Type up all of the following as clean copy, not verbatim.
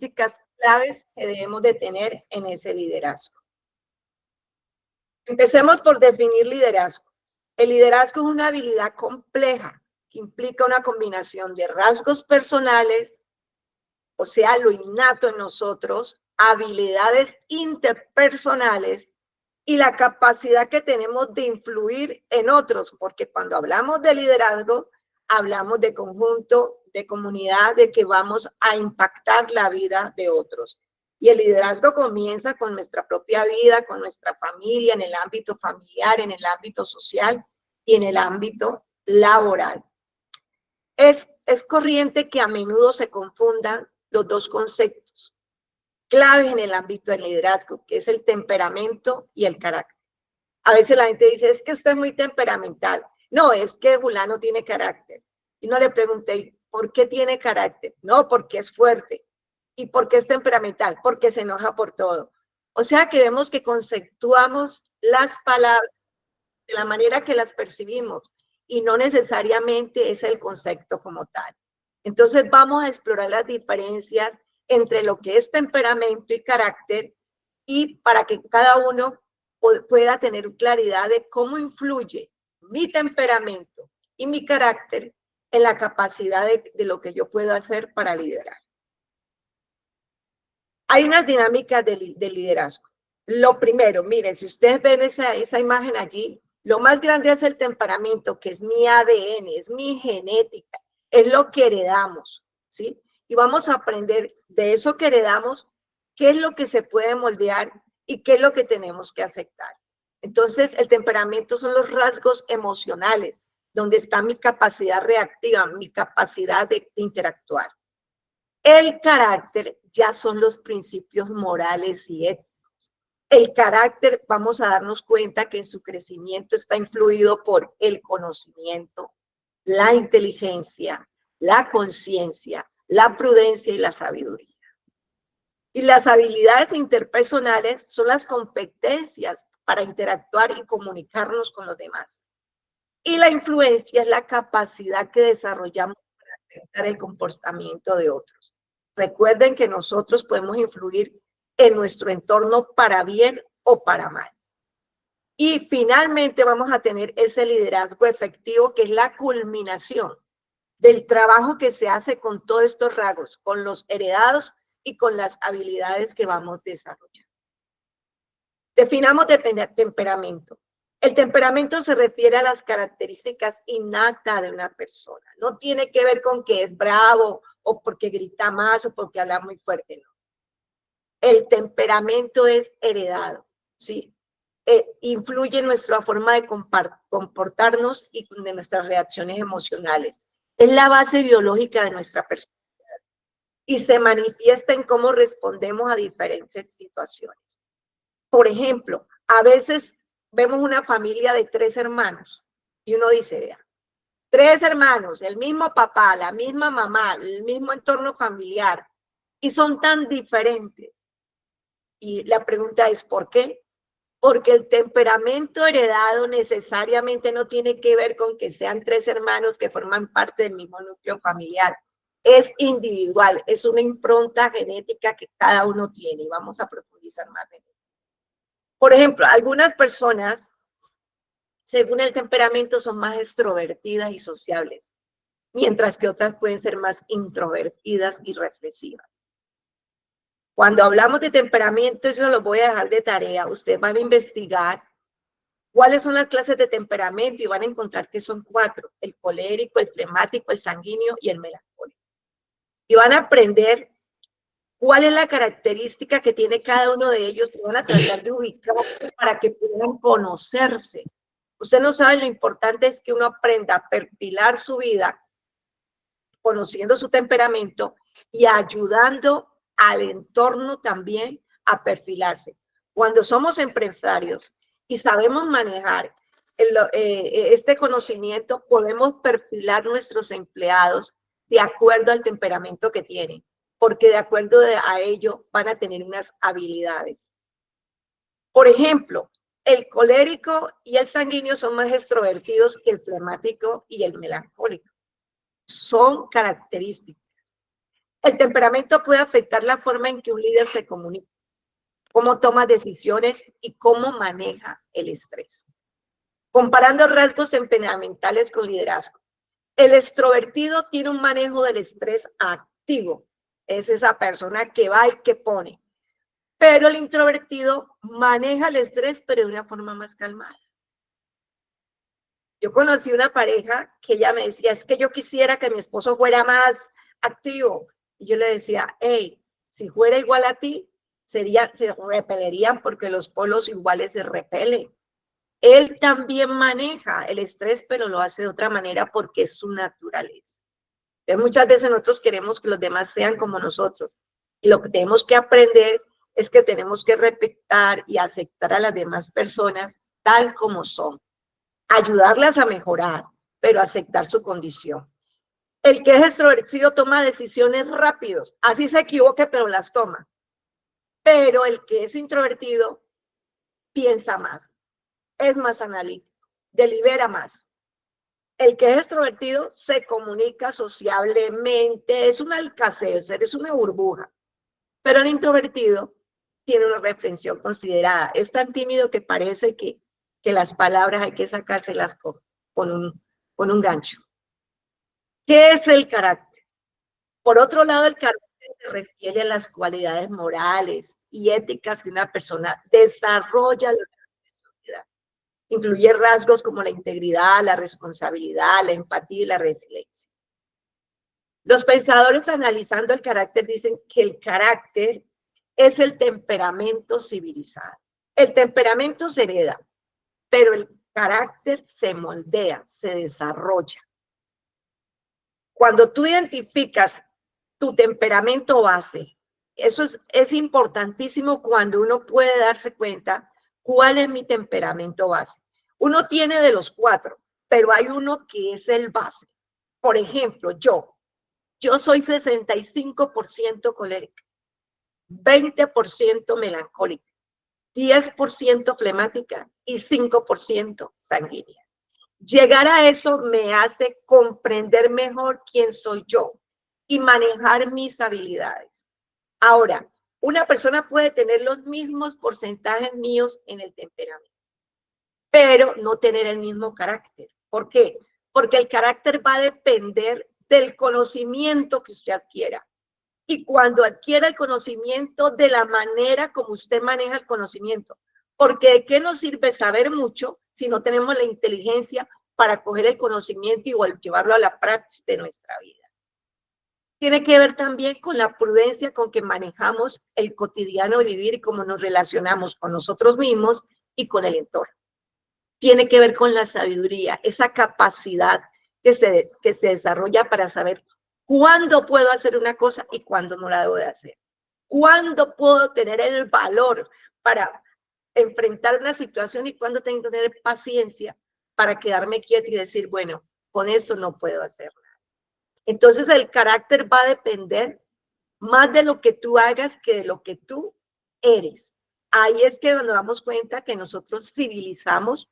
características claves que debemos de tener en ese liderazgo. Empecemos por definir liderazgo. El liderazgo es una habilidad compleja que implica una combinación de rasgos personales, o sea, lo innato en nosotros, habilidades interpersonales y la capacidad que tenemos de influir en otros, porque cuando hablamos de liderazgo, hablamos de conjunto, de comunidad, de que vamos a impactar la vida de otros. Y el liderazgo comienza con nuestra propia vida, con nuestra familia, en el ámbito familiar, en el ámbito social y en el ámbito laboral. Es corriente que a menudo se confundan los dos conceptos claves en el ámbito del liderazgo, que es el temperamento y el carácter. A veces la gente dice, es que usted es muy temperamental. No, es que fulano tiene carácter. Y no le pregunté, ¿por qué tiene carácter? No, porque es fuerte. ¿Y por qué es temperamental? Porque se enoja por todo. O sea que vemos que conceptuamos las palabras de la manera que las percibimos y no necesariamente es el concepto como tal. Entonces vamos a explorar las diferencias entre lo que es temperamento y carácter y para que cada uno pueda tener claridad de cómo influye mi temperamento y mi carácter en la capacidad de lo que yo puedo hacer para liderar. Hay unas dinámicas de liderazgo. Lo primero, miren, si ustedes ven esa imagen allí, lo más grande es el temperamento, que es mi ADN, es mi genética, es lo que heredamos, ¿sí? Y vamos a aprender de eso que heredamos, qué es lo que se puede moldear y qué es lo que tenemos que aceptar. Entonces, el temperamento son los rasgos emocionales, donde está mi capacidad reactiva, mi capacidad de interactuar. El carácter ya son los principios morales y éticos. El carácter, vamos a darnos cuenta que en su crecimiento está influido por el conocimiento, la inteligencia, la conciencia, la prudencia y la sabiduría. Y las habilidades interpersonales son las competencias para interactuar y comunicarnos con los demás. Y la influencia es la capacidad que desarrollamos para afectar el comportamiento de otros. Recuerden que nosotros podemos influir en nuestro entorno para bien o para mal. Y finalmente vamos a tener ese liderazgo efectivo que es la culminación del trabajo que se hace con todos estos rasgos, con los heredados y con las habilidades que vamos desarrollando. Definamos temperamento. El temperamento se refiere a las características innatas de una persona. No tiene que ver con que es bravo o porque grita más o porque habla muy fuerte, no. El temperamento es heredado, ¿sí? Influye en nuestra forma de comportarnos y de nuestras reacciones emocionales. Es la base biológica de nuestra personalidad y se manifiesta en cómo respondemos a diferentes situaciones. Por ejemplo, a veces vemos una familia de 3 hermanos y uno dice, vea, 3 hermanos, el mismo papá, la misma mamá, el mismo entorno familiar y son tan diferentes. Y la pregunta es, ¿por qué? Porque el temperamento heredado necesariamente no tiene que ver con que sean 3 hermanos que forman parte del mismo núcleo familiar. Es individual, es una impronta genética que cada uno tiene y vamos a profundizar más en eso. Por ejemplo, algunas personas, según el temperamento, son más extrovertidas y sociables, mientras que otras pueden ser más introvertidas y reflexivas. Cuando hablamos de temperamento, eso lo voy a dejar de tarea. Ustedes van a investigar cuáles son las clases de temperamento y van a encontrar que son 4, el colérico, el flemático, el sanguíneo y el melancólico. Y van a aprender cuál es la característica que tiene cada uno de ellos y van a tratar de ubicarse para que puedan conocerse. Usted no sabe, lo importante es que uno aprenda a perfilar su vida, conociendo su temperamento y ayudando al entorno también a Cuando somos empresarios y sabemos manejar este conocimiento, podemos perfilar nuestros empleados de acuerdo al temperamento que tienen, porque de acuerdo a ello van a tener unas habilidades. Por ejemplo, el colérico y el sanguíneo son más extrovertidos que el flemático y el melancólico. Son características. El temperamento puede afectar la forma en que un líder se comunica, cómo toma decisiones y cómo maneja el estrés. Comparando rasgos temperamentales con liderazgo. El extrovertido tiene un manejo del estrés activo. Es esa persona que va y que pone. Pero el introvertido maneja el estrés, pero de una forma más calmada. Yo conocí una pareja que ella me decía, es que yo quisiera que mi esposo fuera más activo. Y yo le decía, hey, si fuera igual a ti, se repelerían porque los polos iguales se repelen. Él también maneja el estrés, pero lo hace de otra manera porque es su naturaleza. Entonces, muchas veces nosotros queremos que los demás sean como nosotros. Y lo que tenemos que aprender es que tenemos que respetar y aceptar a las demás personas tal como son. Ayudarlas a mejorar, pero aceptar su condición. El que es extrovertido toma decisiones rápidos, así se equivoque, pero las toma. Pero el que es introvertido piensa más, es más analítico, delibera más. El que es extrovertido se comunica sociablemente, es un alcacéser, es una burbuja. Pero el introvertido tiene una reflexión considerada. Es tan tímido que parece que las palabras hay que sacárselas con un gancho. ¿Qué es el carácter? Por otro lado, el carácter se refiere a las cualidades morales y éticas que una persona desarrolla a lo largo de su vida. Incluye rasgos como la integridad, la responsabilidad, la empatía y la resiliencia. Los pensadores analizando el carácter dicen que el carácter es el temperamento civilizado. El temperamento se hereda, pero el carácter se moldea, se desarrolla. Cuando tú identificas tu temperamento base, eso es importantísimo cuando uno puede darse cuenta cuál es mi temperamento base. Uno tiene de los 4, pero hay uno que es el base. Por ejemplo, yo soy 65% colérica, 20% melancólica, 10% flemática y 5% sanguínea. Llegar a eso me hace comprender mejor quién soy yo y manejar mis habilidades. Ahora, una persona puede tener los mismos porcentajes míos en el temperamento, pero no tener el mismo carácter. ¿Por qué? Porque el carácter va a depender del conocimiento que usted adquiera. Y cuando adquiera el conocimiento, de la manera como usted maneja el conocimiento. Porque ¿de qué nos sirve saber mucho si no tenemos la inteligencia para coger el conocimiento y llevarlo a la práctica de nuestra vida? Tiene que ver también con la prudencia con que manejamos el cotidiano vivir y cómo nos relacionamos con nosotros mismos y con el entorno. Tiene que ver con la sabiduría, esa capacidad que se desarrolla para saber cuándo puedo hacer una cosa y cuándo no la debo de hacer. Cuándo puedo tener el valor para enfrentar una situación y cuándo tengo que tener paciencia para quedarme quieta y decir, bueno, con esto no puedo hacer nada. Entonces el carácter va a depender más de lo que tú hagas que de lo que tú eres. Ahí es que nos damos cuenta que nosotros civilizamos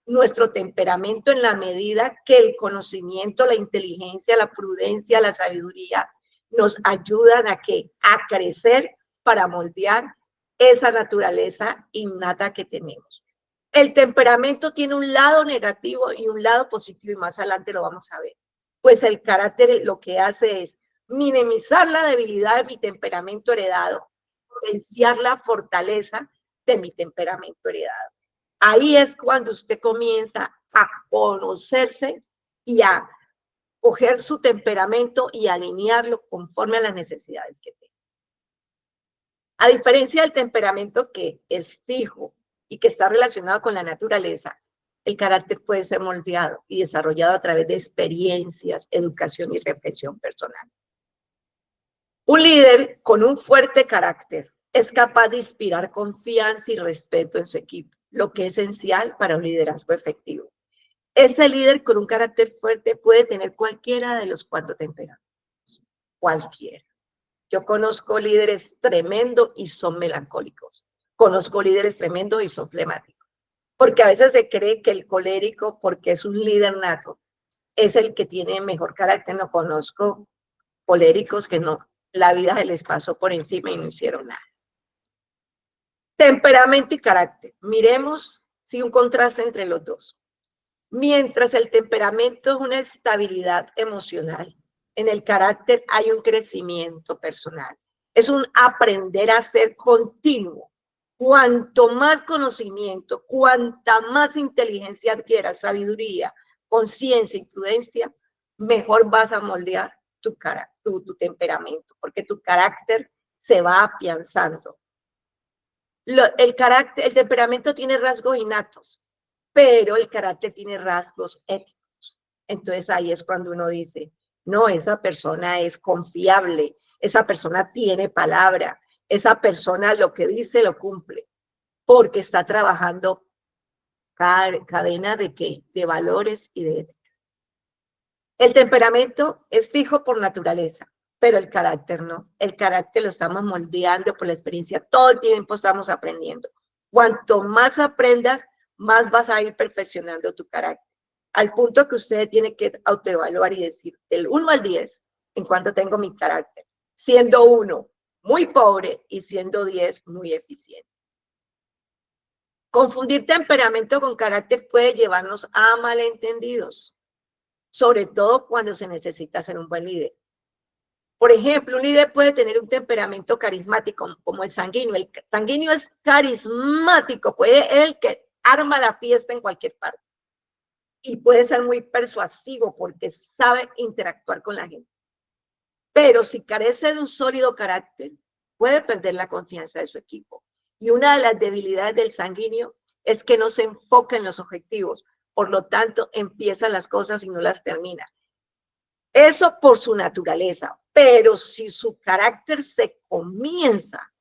nuestro temperamento en la medida que el conocimiento, la inteligencia, la prudencia, la sabiduría nos ayudan a crecer para moldear esa naturaleza innata que tenemos. El temperamento tiene un lado negativo y un lado positivo y más adelante lo vamos a ver. Pues el carácter lo que hace es minimizar la debilidad de mi temperamento heredado, potenciar la fortaleza de mi temperamento heredado. Ahí es cuando usted comienza a conocerse y a coger su temperamento y alinearlo conforme a las necesidades que tiene. A diferencia del temperamento que es fijo y que está relacionado con la naturaleza, el carácter puede ser moldeado y desarrollado a través de experiencias, educación y reflexión personal. Un líder con un fuerte carácter es capaz de inspirar confianza y respeto en su equipo, lo que es esencial para un liderazgo efectivo. Ese líder con un carácter fuerte puede tener cualquiera de los 4 temperamentos, cualquiera. Yo conozco líderes tremendos y son melancólicos. Conozco líderes tremendos y son flemáticos. Porque a veces se cree que el colérico, porque es un líder nato, es el que tiene mejor carácter. No conozco coléricos que no la vida se les pasó por encima y no hicieron nada. Temperamento y carácter. Miremos si un contraste entre los dos. Mientras el temperamento es una estabilidad emocional, en el carácter hay un crecimiento personal. Es un aprender a ser continuo. Cuanto más conocimiento, cuanta más inteligencia adquieras, sabiduría, conciencia y prudencia, mejor vas a moldear tu temperamento, porque tu carácter se va afianzando. El temperamento tiene rasgos innatos, pero el carácter tiene rasgos éticos. Entonces ahí es cuando uno dice, no, esa persona es confiable, esa persona tiene palabra, esa persona lo que dice lo cumple, porque está trabajando cadena de qué, de valores y de ética. El temperamento es fijo por naturaleza, pero el carácter no. El carácter lo estamos moldeando por la experiencia, todo el tiempo estamos aprendiendo. Cuanto más aprendas, más vas a ir perfeccionando tu carácter, al punto que usted tiene que autoevaluar y decir, del 1 al 10, en cuanto tengo mi carácter, siendo 1 muy pobre y siendo 10 muy eficiente. Confundir temperamento con carácter puede llevarnos a malentendidos, sobre todo cuando se necesita ser un buen líder. Por ejemplo, un líder puede tener un temperamento carismático como el sanguíneo. El sanguíneo es carismático, puede ser el que arma la fiesta en cualquier parte. Y puede ser muy persuasivo porque sabe interactuar con la gente. Pero si carece de un sólido carácter, puede perder la confianza de su equipo. Y una de las debilidades del sanguíneo es que no se enfoca en los objetivos. Por lo tanto, empieza las cosas y no las termina. Eso por su naturaleza. Pero si su carácter se comienza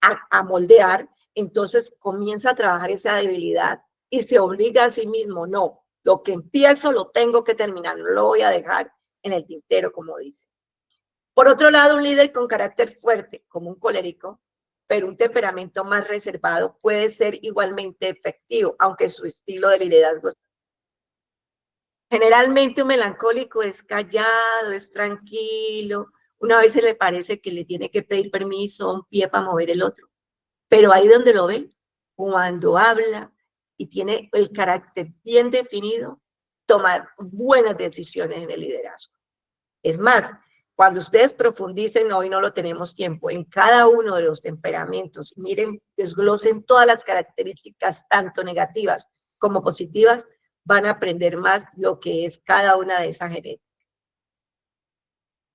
a moldear, entonces comienza a trabajar esa debilidad y se obliga a sí mismo, no, lo que empiezo lo tengo que terminar, no lo voy a dejar en el tintero, como dice. Por otro lado, un líder con carácter fuerte, como un colérico, pero un temperamento más reservado, puede ser igualmente efectivo, aunque su estilo de liderazgo. Generalmente un melancólico es callado, es tranquilo, una vez se le parece que le tiene que pedir permiso a un pie para mover el otro, pero ahí donde lo ven, cuando habla y tiene el carácter bien definido, tomar buenas decisiones en el liderazgo. Es más, cuando ustedes profundicen, hoy no lo tenemos tiempo, en cada uno de los temperamentos, miren, desglosen todas las características, tanto negativas como positivas, van a aprender más lo que es cada una de esas genéticas.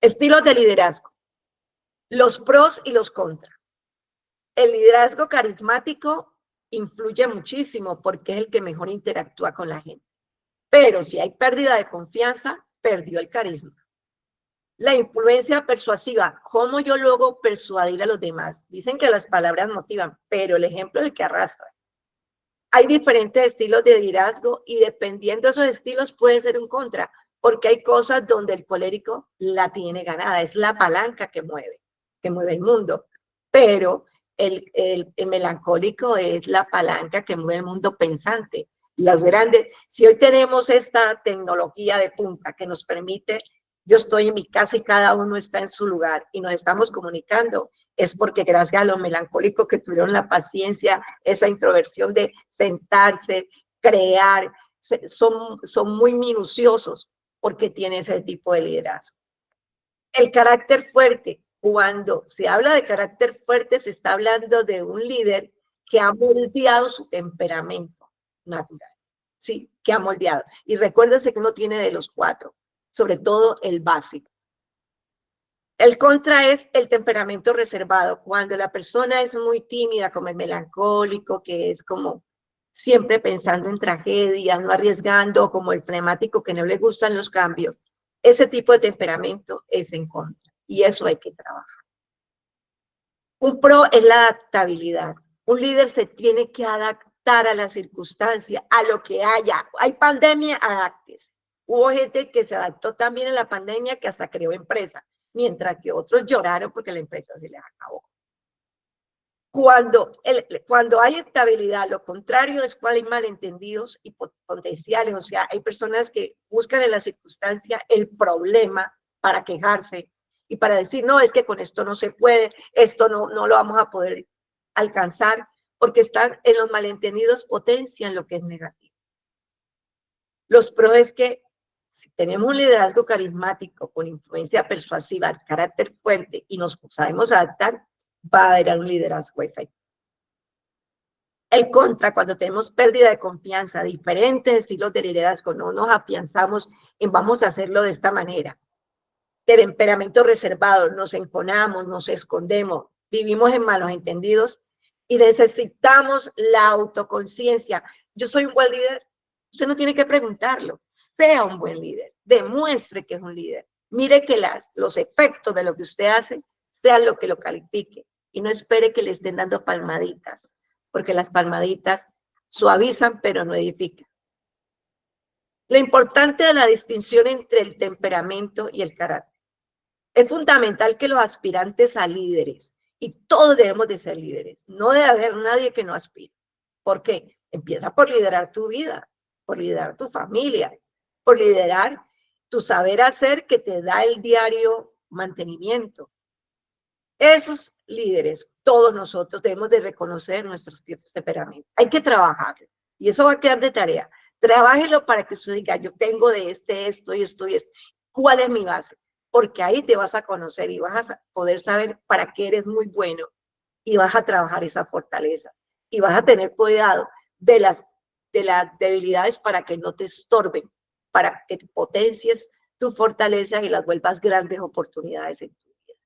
Estilos de liderazgo. Los pros y los contras. El liderazgo carismático influye muchísimo porque es el que mejor interactúa con la gente. Pero si hay pérdida de confianza, perdió el carisma. La influencia persuasiva, ¿cómo yo logro persuadir a los demás? Dicen que las palabras motivan, pero el ejemplo es el que arrastra. Hay diferentes estilos de liderazgo y dependiendo de esos estilos puede ser un contra, porque hay cosas donde el colérico la tiene ganada, es la palanca que mueve el mundo, pero el melancólico es la palanca que mueve el mundo pensante. Las grandes, si hoy tenemos esta tecnología de punta que nos permite, yo estoy en mi casa y cada uno está en su lugar y nos estamos comunicando, es porque gracias a los melancólicos que tuvieron la paciencia, esa introversión de sentarse, crear, son muy minuciosos porque tienen ese tipo de liderazgo. El carácter fuerte. Cuando se habla de carácter fuerte, se está hablando de un líder que ha moldeado su temperamento natural. Sí, que ha moldeado. Y recuérdense que uno tiene de los 4, sobre todo el básico. El contra es el temperamento reservado, cuando la persona es muy tímida, como el melancólico, que es como siempre pensando en tragedias, no arriesgando, como el flemático que no le gustan los cambios. Ese tipo de temperamento es en contra y eso hay que trabajar. Un pro es la adaptabilidad. Un líder se tiene que adaptar a la circunstancia, a lo que haya. Hay pandemia, adáptese. Hubo gente que se adaptó también a la pandemia que hasta creó empresa, mientras que otros lloraron porque la empresa se les acabó. Cuando hay estabilidad, lo contrario es cuando hay malentendidos y potenciales, o sea, hay personas que buscan en la circunstancia el problema para quejarse y para decir, no, es que con esto no se puede, esto no lo vamos a poder alcanzar, porque están en los malentendidos, potencian lo que es negativo. Los pros es que si tenemos un liderazgo carismático con influencia persuasiva, carácter fuerte y nos sabemos adaptar, va a haber un liderazgo efectivo. El contra, cuando tenemos pérdida de confianza, diferentes estilos de liderazgo, no nos afianzamos en vamos a hacerlo de esta manera. Temperamento reservado, nos enconamos, nos escondemos, vivimos en malos entendidos y necesitamos la autoconciencia. Yo soy un buen líder. Usted no tiene que preguntarlo. Sea un buen líder. Demuestre que es un líder. Mire que los efectos de lo que usted hace sean lo que lo califique y no espere que le estén dando palmaditas, porque las palmaditas suavizan pero no edifican. Lo importante de la distinción entre el temperamento y el carácter. Es fundamental que los aspirantes a líderes, y todos debemos de ser líderes, no debe haber nadie que no aspire. ¿Por qué? Empieza por liderar tu vida, por liderar tu familia, por liderar tu saber hacer que te da el diario mantenimiento. Esos líderes, todos nosotros debemos de reconocer nuestros propios temperamentos. Hay que trabajarlo y eso va a quedar de tarea. Trabájelo para que usted diga, yo tengo de esto y esto y esto. ¿Cuál es mi base? Porque ahí te vas a conocer y vas a poder saber para qué eres muy bueno y vas a trabajar esa fortaleza y vas a tener cuidado de las debilidades para que no te estorben, para que potencies tu fortaleza y las vuelvas grandes oportunidades en tu vida.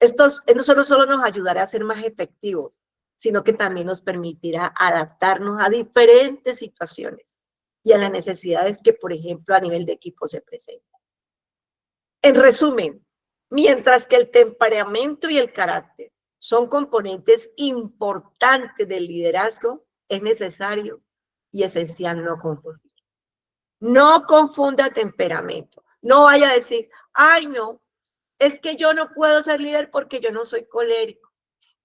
Esto no solo nos ayudará a ser más efectivos, sino que también nos permitirá adaptarnos a diferentes situaciones y a las necesidades que, por ejemplo, a nivel de equipo se presentan. En resumen, mientras que el temperamento y el carácter son componentes importantes del liderazgo, es necesario y esencial no confundir. No confunda temperamento. No vaya a decir, ay, no, es que yo no puedo ser líder porque yo no soy colérico.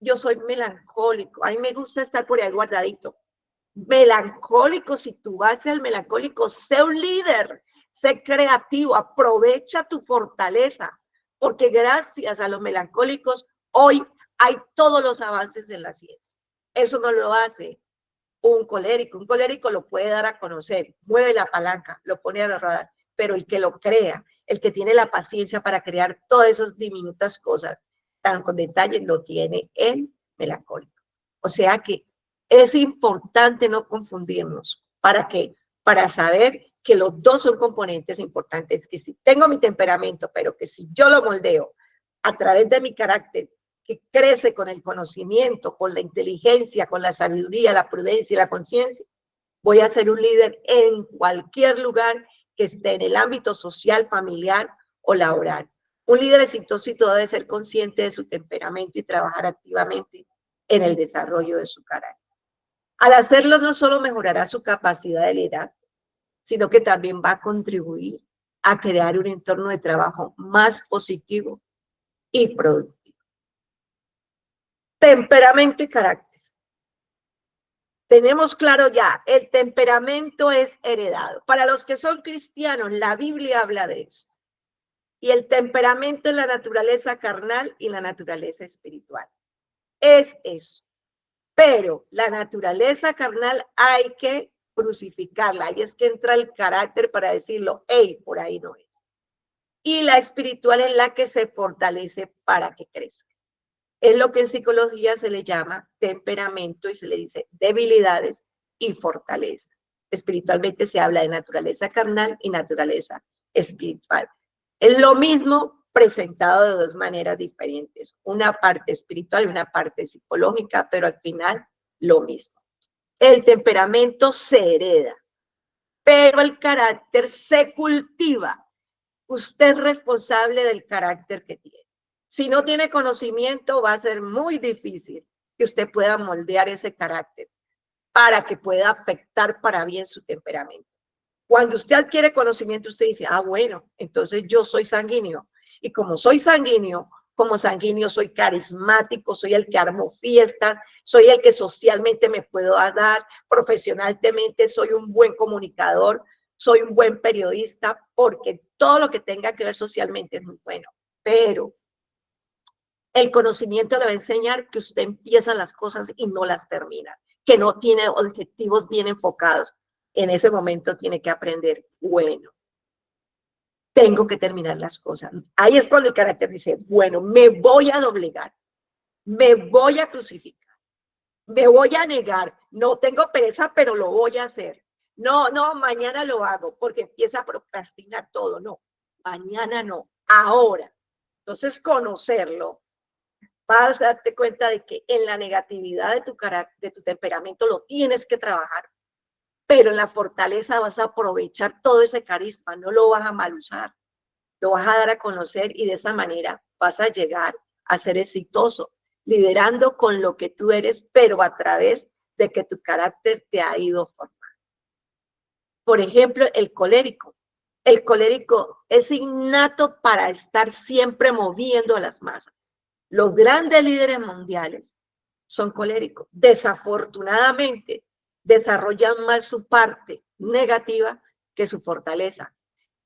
Yo soy melancólico. A mí me gusta estar por ahí guardadito. Melancólico, si tú vas a ser melancólico, sé un líder. Sé creativo, aprovecha tu fortaleza, porque gracias a los melancólicos hoy hay todos los avances en la ciencia. Eso no lo hace un colérico. Un colérico lo puede dar a conocer, mueve la palanca, lo pone a radar, pero el que lo crea, el que tiene la paciencia para crear todas esas diminutas cosas tan con detalle, lo tiene el melancólico. O sea que es importante no confundirnos. ¿Para qué? Para saber que los dos son componentes importantes, que si tengo mi temperamento, pero que si yo lo moldeo a través de mi carácter, que crece con el conocimiento, con la inteligencia, con la sabiduría, la prudencia y la conciencia, voy a ser un líder en cualquier lugar que esté en el ámbito social, familiar o laboral. Un líder exitoso debe ser consciente de su temperamento y trabajar activamente en el desarrollo de su carácter. Al hacerlo, no solo mejorará su capacidad de liderazgo, sino que también va a contribuir a crear un entorno de trabajo más positivo y productivo. Temperamento y carácter. Tenemos claro ya, el temperamento es heredado. Para los que son cristianos, la Biblia habla de esto. Y el temperamento es la naturaleza carnal y la naturaleza espiritual. Es eso. Pero la naturaleza carnal hay que crucificarla. Ahí es que entra el carácter para decirlo, hey, por ahí no es. Y la espiritual es la que se fortalece para que crezca. Es lo que en psicología se le llama temperamento y se le dice debilidades y fortaleza. Espiritualmente se habla de naturaleza carnal y naturaleza espiritual. Es lo mismo presentado de dos maneras diferentes, una parte espiritual y una parte psicológica, pero al final lo mismo. El temperamento se hereda, pero el carácter se cultiva. Usted es responsable del carácter que tiene. Si no tiene conocimiento, va a ser muy difícil que usted pueda moldear ese carácter para que pueda afectar para bien su temperamento. Cuando usted adquiere conocimiento, usted dice, ah, bueno, entonces yo soy sanguíneo. Y como soy sanguíneo, como sanguíneo soy carismático, soy el que armo fiestas, soy el que socialmente me puedo dar, profesionalmente soy un buen comunicador, soy un buen periodista, porque todo lo que tenga que ver socialmente es muy bueno. pero el conocimiento le va a enseñar que usted empieza las cosas y no las termina, que no tiene objetivos bien enfocados. En ese momento tiene que aprender, bueno, tengo que terminar las cosas. Ahí es cuando el carácter dice, bueno, me voy a doblegar, me voy a crucificar, me voy a negar, no tengo pereza, pero lo voy a hacer. No, no, mañana lo hago, porque empieza a procrastinar todo. No, mañana no, ahora. Entonces, conocerlo, vas a darte cuenta de que en la negatividad de tu carácter, de tu temperamento, lo tienes que trabajar, pero en la fortaleza vas a aprovechar todo ese carisma, no lo vas a mal usar, lo vas a dar a conocer y de esa manera vas a llegar a ser exitoso, liderando con lo que tú eres, pero a través de que tu carácter te ha ido formando. Por ejemplo, el colérico. El colérico es innato para estar siempre moviendo a las masas. Los grandes líderes mundiales son coléricos. Desafortunadamente, desarrollan más su parte negativa que su fortaleza.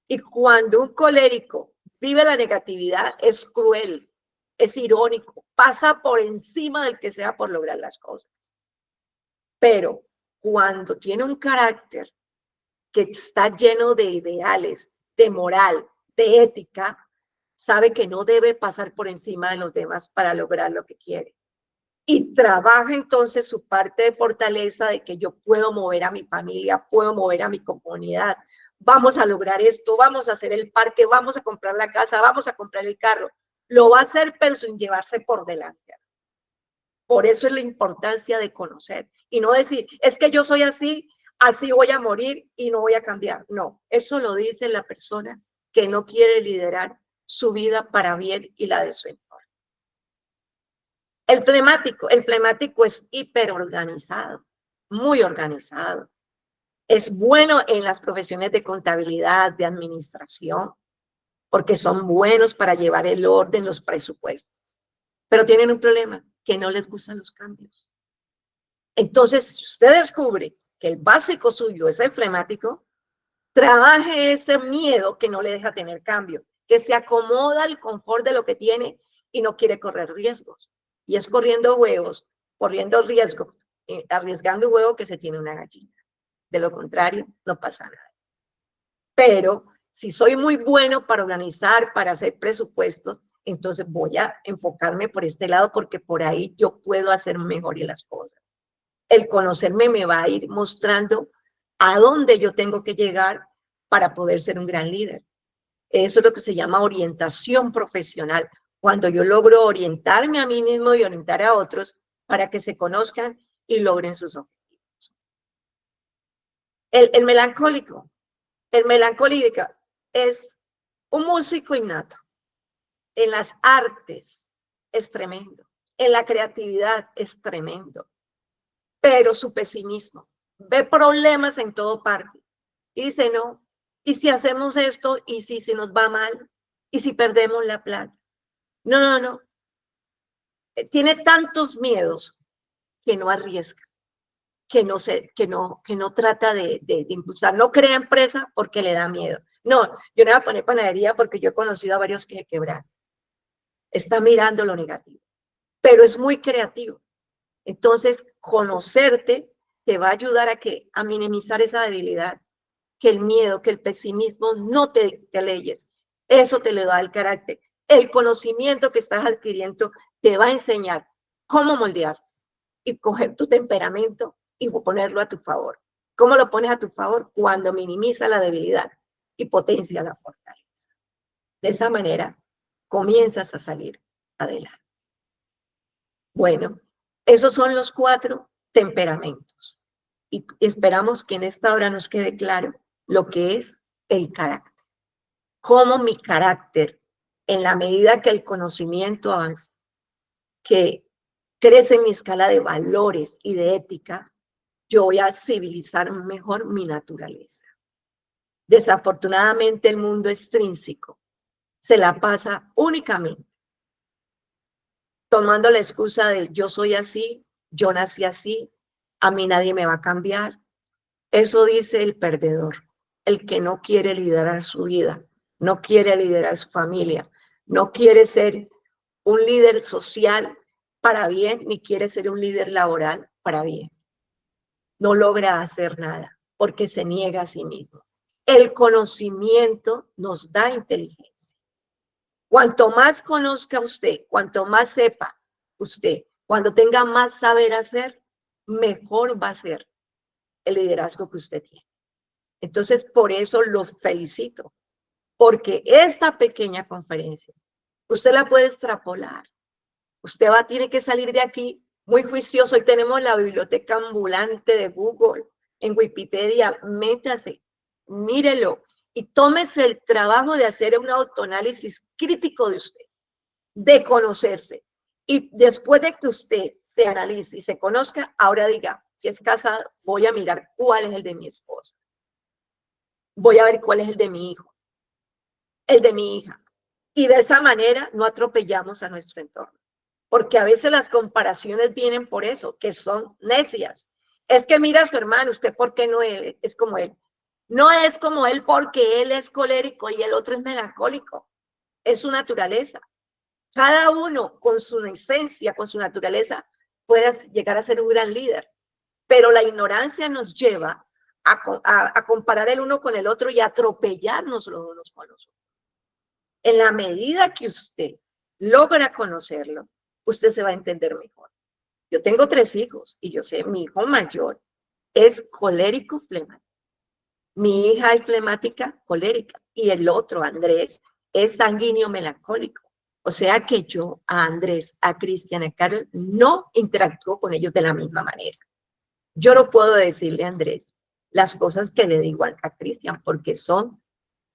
Y cuando un colérico vive la negatividad, es cruel, es irónico, pasa por encima del que sea por lograr las cosas. Pero cuando tiene un carácter que está lleno de ideales, de moral, de ética, sabe que no debe pasar por encima de los demás para lograr lo que quiere. Y trabaja entonces su parte de fortaleza de que yo puedo mover a mi familia, puedo mover a mi comunidad, vamos a lograr esto, vamos a hacer el parque, vamos a comprar la casa, vamos a comprar el carro. Lo va a hacer, pero sin llevarse por delante. Por eso es la importancia de conocer y no decir, es que yo soy así, así voy a morir y no voy a cambiar. No, eso lo dice la persona que no quiere liderar su vida para bien y la de su entorno. El flemático es hiperorganizado, muy organizado. Es bueno en las profesiones de contabilidad, de administración, porque son buenos para llevar el orden, los presupuestos. Pero tienen un problema, que no les gustan los cambios. Entonces, si usted descubre que el básico suyo es el flemático, trabaje ese miedo que no le deja tener cambios, que se acomoda al confort de lo que tiene y no quiere correr riesgos. Y es corriendo riesgos, arriesgando un huevo que se tiene una gallina. De lo contrario, no pasa nada. Pero si soy muy bueno para organizar, para hacer presupuestos, entonces voy a enfocarme por este lado porque por ahí yo puedo hacer mejor las cosas. El conocerme me va a ir mostrando a dónde yo tengo que llegar para poder ser un gran líder. Eso es lo que se llama orientación profesional. Cuando yo logro orientarme a mí mismo y orientar a otros para que se conozcan y logren sus objetivos. El melancólico es un músico innato. En las artes es tremendo. En la creatividad es tremendo. Pero su pesimismo, ve problemas en todo parte y dice no, y si hacemos esto, y si se nos va mal, y si perdemos la plata. No. Tiene tantos miedos que no arriesga, que no trata de impulsar, no crea empresa porque le da miedo. No, yo no voy a poner panadería porque yo he conocido a varios que se quebraron. Está mirando lo negativo, pero es muy creativo. Entonces, conocerte te va a ayudar a minimizar esa debilidad, que el miedo, que el pesimismo no te leyes. Eso te le da el carácter. El conocimiento que estás adquiriendo te va a enseñar cómo moldearte y coger tu temperamento y ponerlo a tu favor. ¿Cómo lo pones a tu favor? Cuando minimiza la debilidad y potencia la fortaleza. De esa manera, comienzas a salir adelante. Bueno, esos son los 4 temperamentos. Y esperamos que en esta hora nos quede claro lo que es el carácter. Cómo mi carácter, en la medida que el conocimiento avanza, que crece en mi escala de valores y de ética, yo voy a civilizar mejor mi naturaleza. Desafortunadamente, el mundo extrínseco se la pasa únicamente tomando la excusa de yo soy así, yo nací así, a mí nadie me va a cambiar. Eso dice el perdedor, el que no quiere liderar su vida, no quiere liderar su familia, no quiere ser un líder social para bien, ni quiere ser un líder laboral para bien. No logra hacer nada porque se niega a sí mismo. El conocimiento nos da inteligencia. Cuanto más conozca usted, cuanto más sepa usted, cuando tenga más saber hacer, mejor va a ser el liderazgo que usted tiene. Entonces, por eso los felicito, porque esta pequeña conferencia, usted la puede extrapolar. Usted tiene que salir de aquí muy juicioso. Hoy tenemos la biblioteca ambulante de Google, en Wikipedia. Métase, mírelo y tómese el trabajo de hacer un autoanálisis crítico de usted, de conocerse. Y después de que usted se analice y se conozca, ahora diga, si es casado, voy a mirar cuál es el de mi esposa. Voy a ver cuál es el de mi hijo, el de mi hija. Y de esa manera no atropellamos a nuestro entorno. Porque a veces las comparaciones vienen por eso, que son necias. Es que mira a su hermano, usted por qué no es como él. No es como él porque él es colérico y el otro es melancólico. Es su naturaleza. Cada uno con su esencia, con su naturaleza, puede llegar a ser un gran líder. Pero la ignorancia nos lleva a comparar el uno con el otro y a atropellarnos los unos con los otros. En la medida que usted logra conocerlo, usted se va a entender mejor. Yo tengo 3 hijos y yo sé, mi hijo mayor es colérico flemático. Mi hija es flemática colérica y el otro, Andrés, es sanguíneo melancólico. O sea que yo a Andrés, a Cristian, a Carol, no interactúo con ellos de la misma manera. Yo no puedo decirle a Andrés las cosas que le digo a Cristian porque son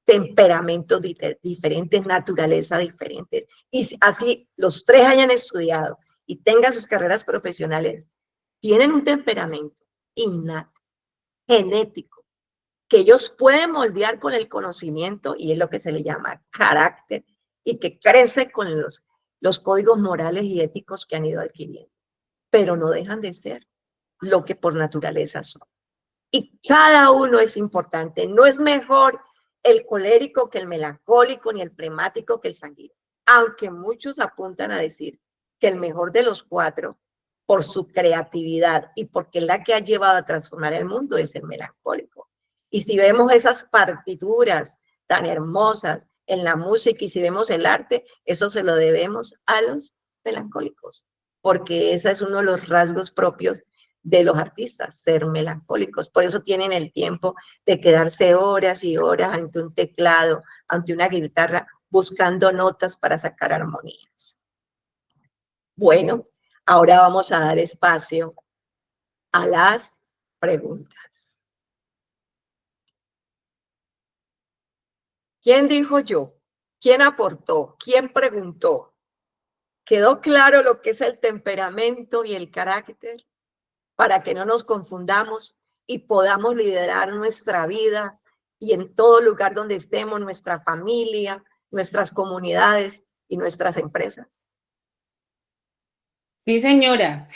temperamentos diferentes, naturaleza diferentes. Y así los 3 hayan estudiado y tengan sus carreras profesionales, tienen un temperamento innato, genético, que ellos pueden moldear con el conocimiento y es lo que se le llama carácter y que crece con los códigos morales y éticos que han ido adquiriendo, pero no dejan de ser lo que por naturaleza son. Y cada uno es importante, no es mejor el colérico que el melancólico, ni el flemático que el sanguíneo, aunque muchos apuntan a decir que el mejor de los 4, por su creatividad y porque es la que ha llevado a transformar el mundo, es el melancólico. Y si vemos esas partituras tan hermosas en la música y si vemos el arte, eso se lo debemos a los melancólicos, porque ese es uno de los rasgos propios de los artistas, ser melancólicos. Por eso tienen el tiempo de quedarse horas y horas ante un teclado, ante una guitarra, buscando notas para sacar armonías. Bueno, ahora vamos a dar espacio a las preguntas. ¿Quién dijo yo? ¿Quién aportó? ¿Quién preguntó? ¿Quedó claro lo que es el temperamento y el carácter? Para que no nos confundamos y podamos liderar nuestra vida y en todo lugar donde estemos, nuestra familia, nuestras comunidades y nuestras empresas. Sí, señora.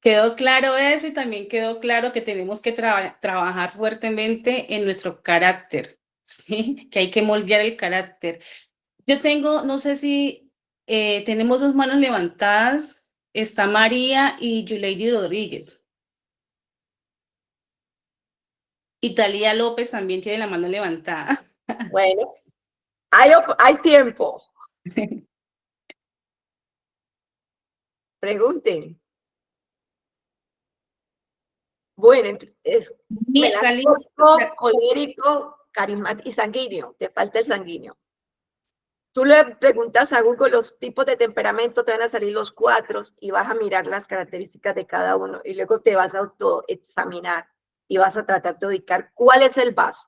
Quedó claro eso y también quedó claro que tenemos que trabajar fuertemente en nuestro carácter, ¿sí? Que hay que moldear el carácter. Yo tengo, no sé si tenemos 2 manos levantadas, está María y Yuleidy Rodríguez. Y Talía López también tiene la mano levantada. Bueno, hay tiempo. Pregunten. Bueno, es melancólico, colérico, carismático y sanguíneo. Te falta el sanguíneo. Tú le preguntas a Google los tipos de temperamento, te van a salir los 4 y vas a mirar las características de cada uno y luego te vas a autoexaminar y vas a tratar de ubicar cuál es el base.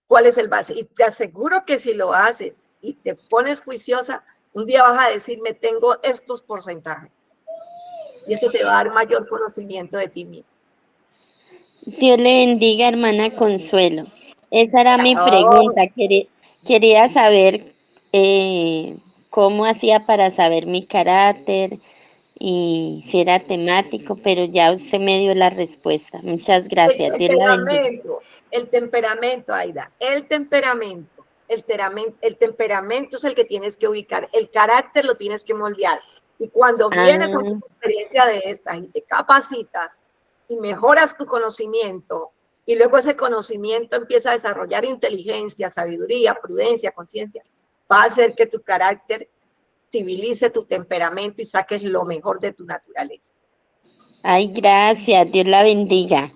¿Cuál es el base? Y te aseguro que si lo haces y te pones juiciosa, un día vas a decirme, tengo estos porcentajes. Y eso te va a dar mayor conocimiento de ti mismo. Dios le bendiga, hermana Consuelo. Esa era mi pregunta. Quería saber cómo hacía para saber mi carácter y si era temático, pero ya usted me dio la respuesta. Muchas gracias. Dios la bendiga. El temperamento, Aida, el temperamento el temperamento es el que tienes que ubicar, el carácter lo tienes que moldear. Y cuando vienes a una experiencia de estas y te capacitas y mejoras tu conocimiento, y luego ese conocimiento empieza a desarrollar inteligencia, sabiduría, prudencia, conciencia, va a hacer que tu carácter civilice tu temperamento y saques lo mejor de tu naturaleza. Ay, gracias, Dios la bendiga.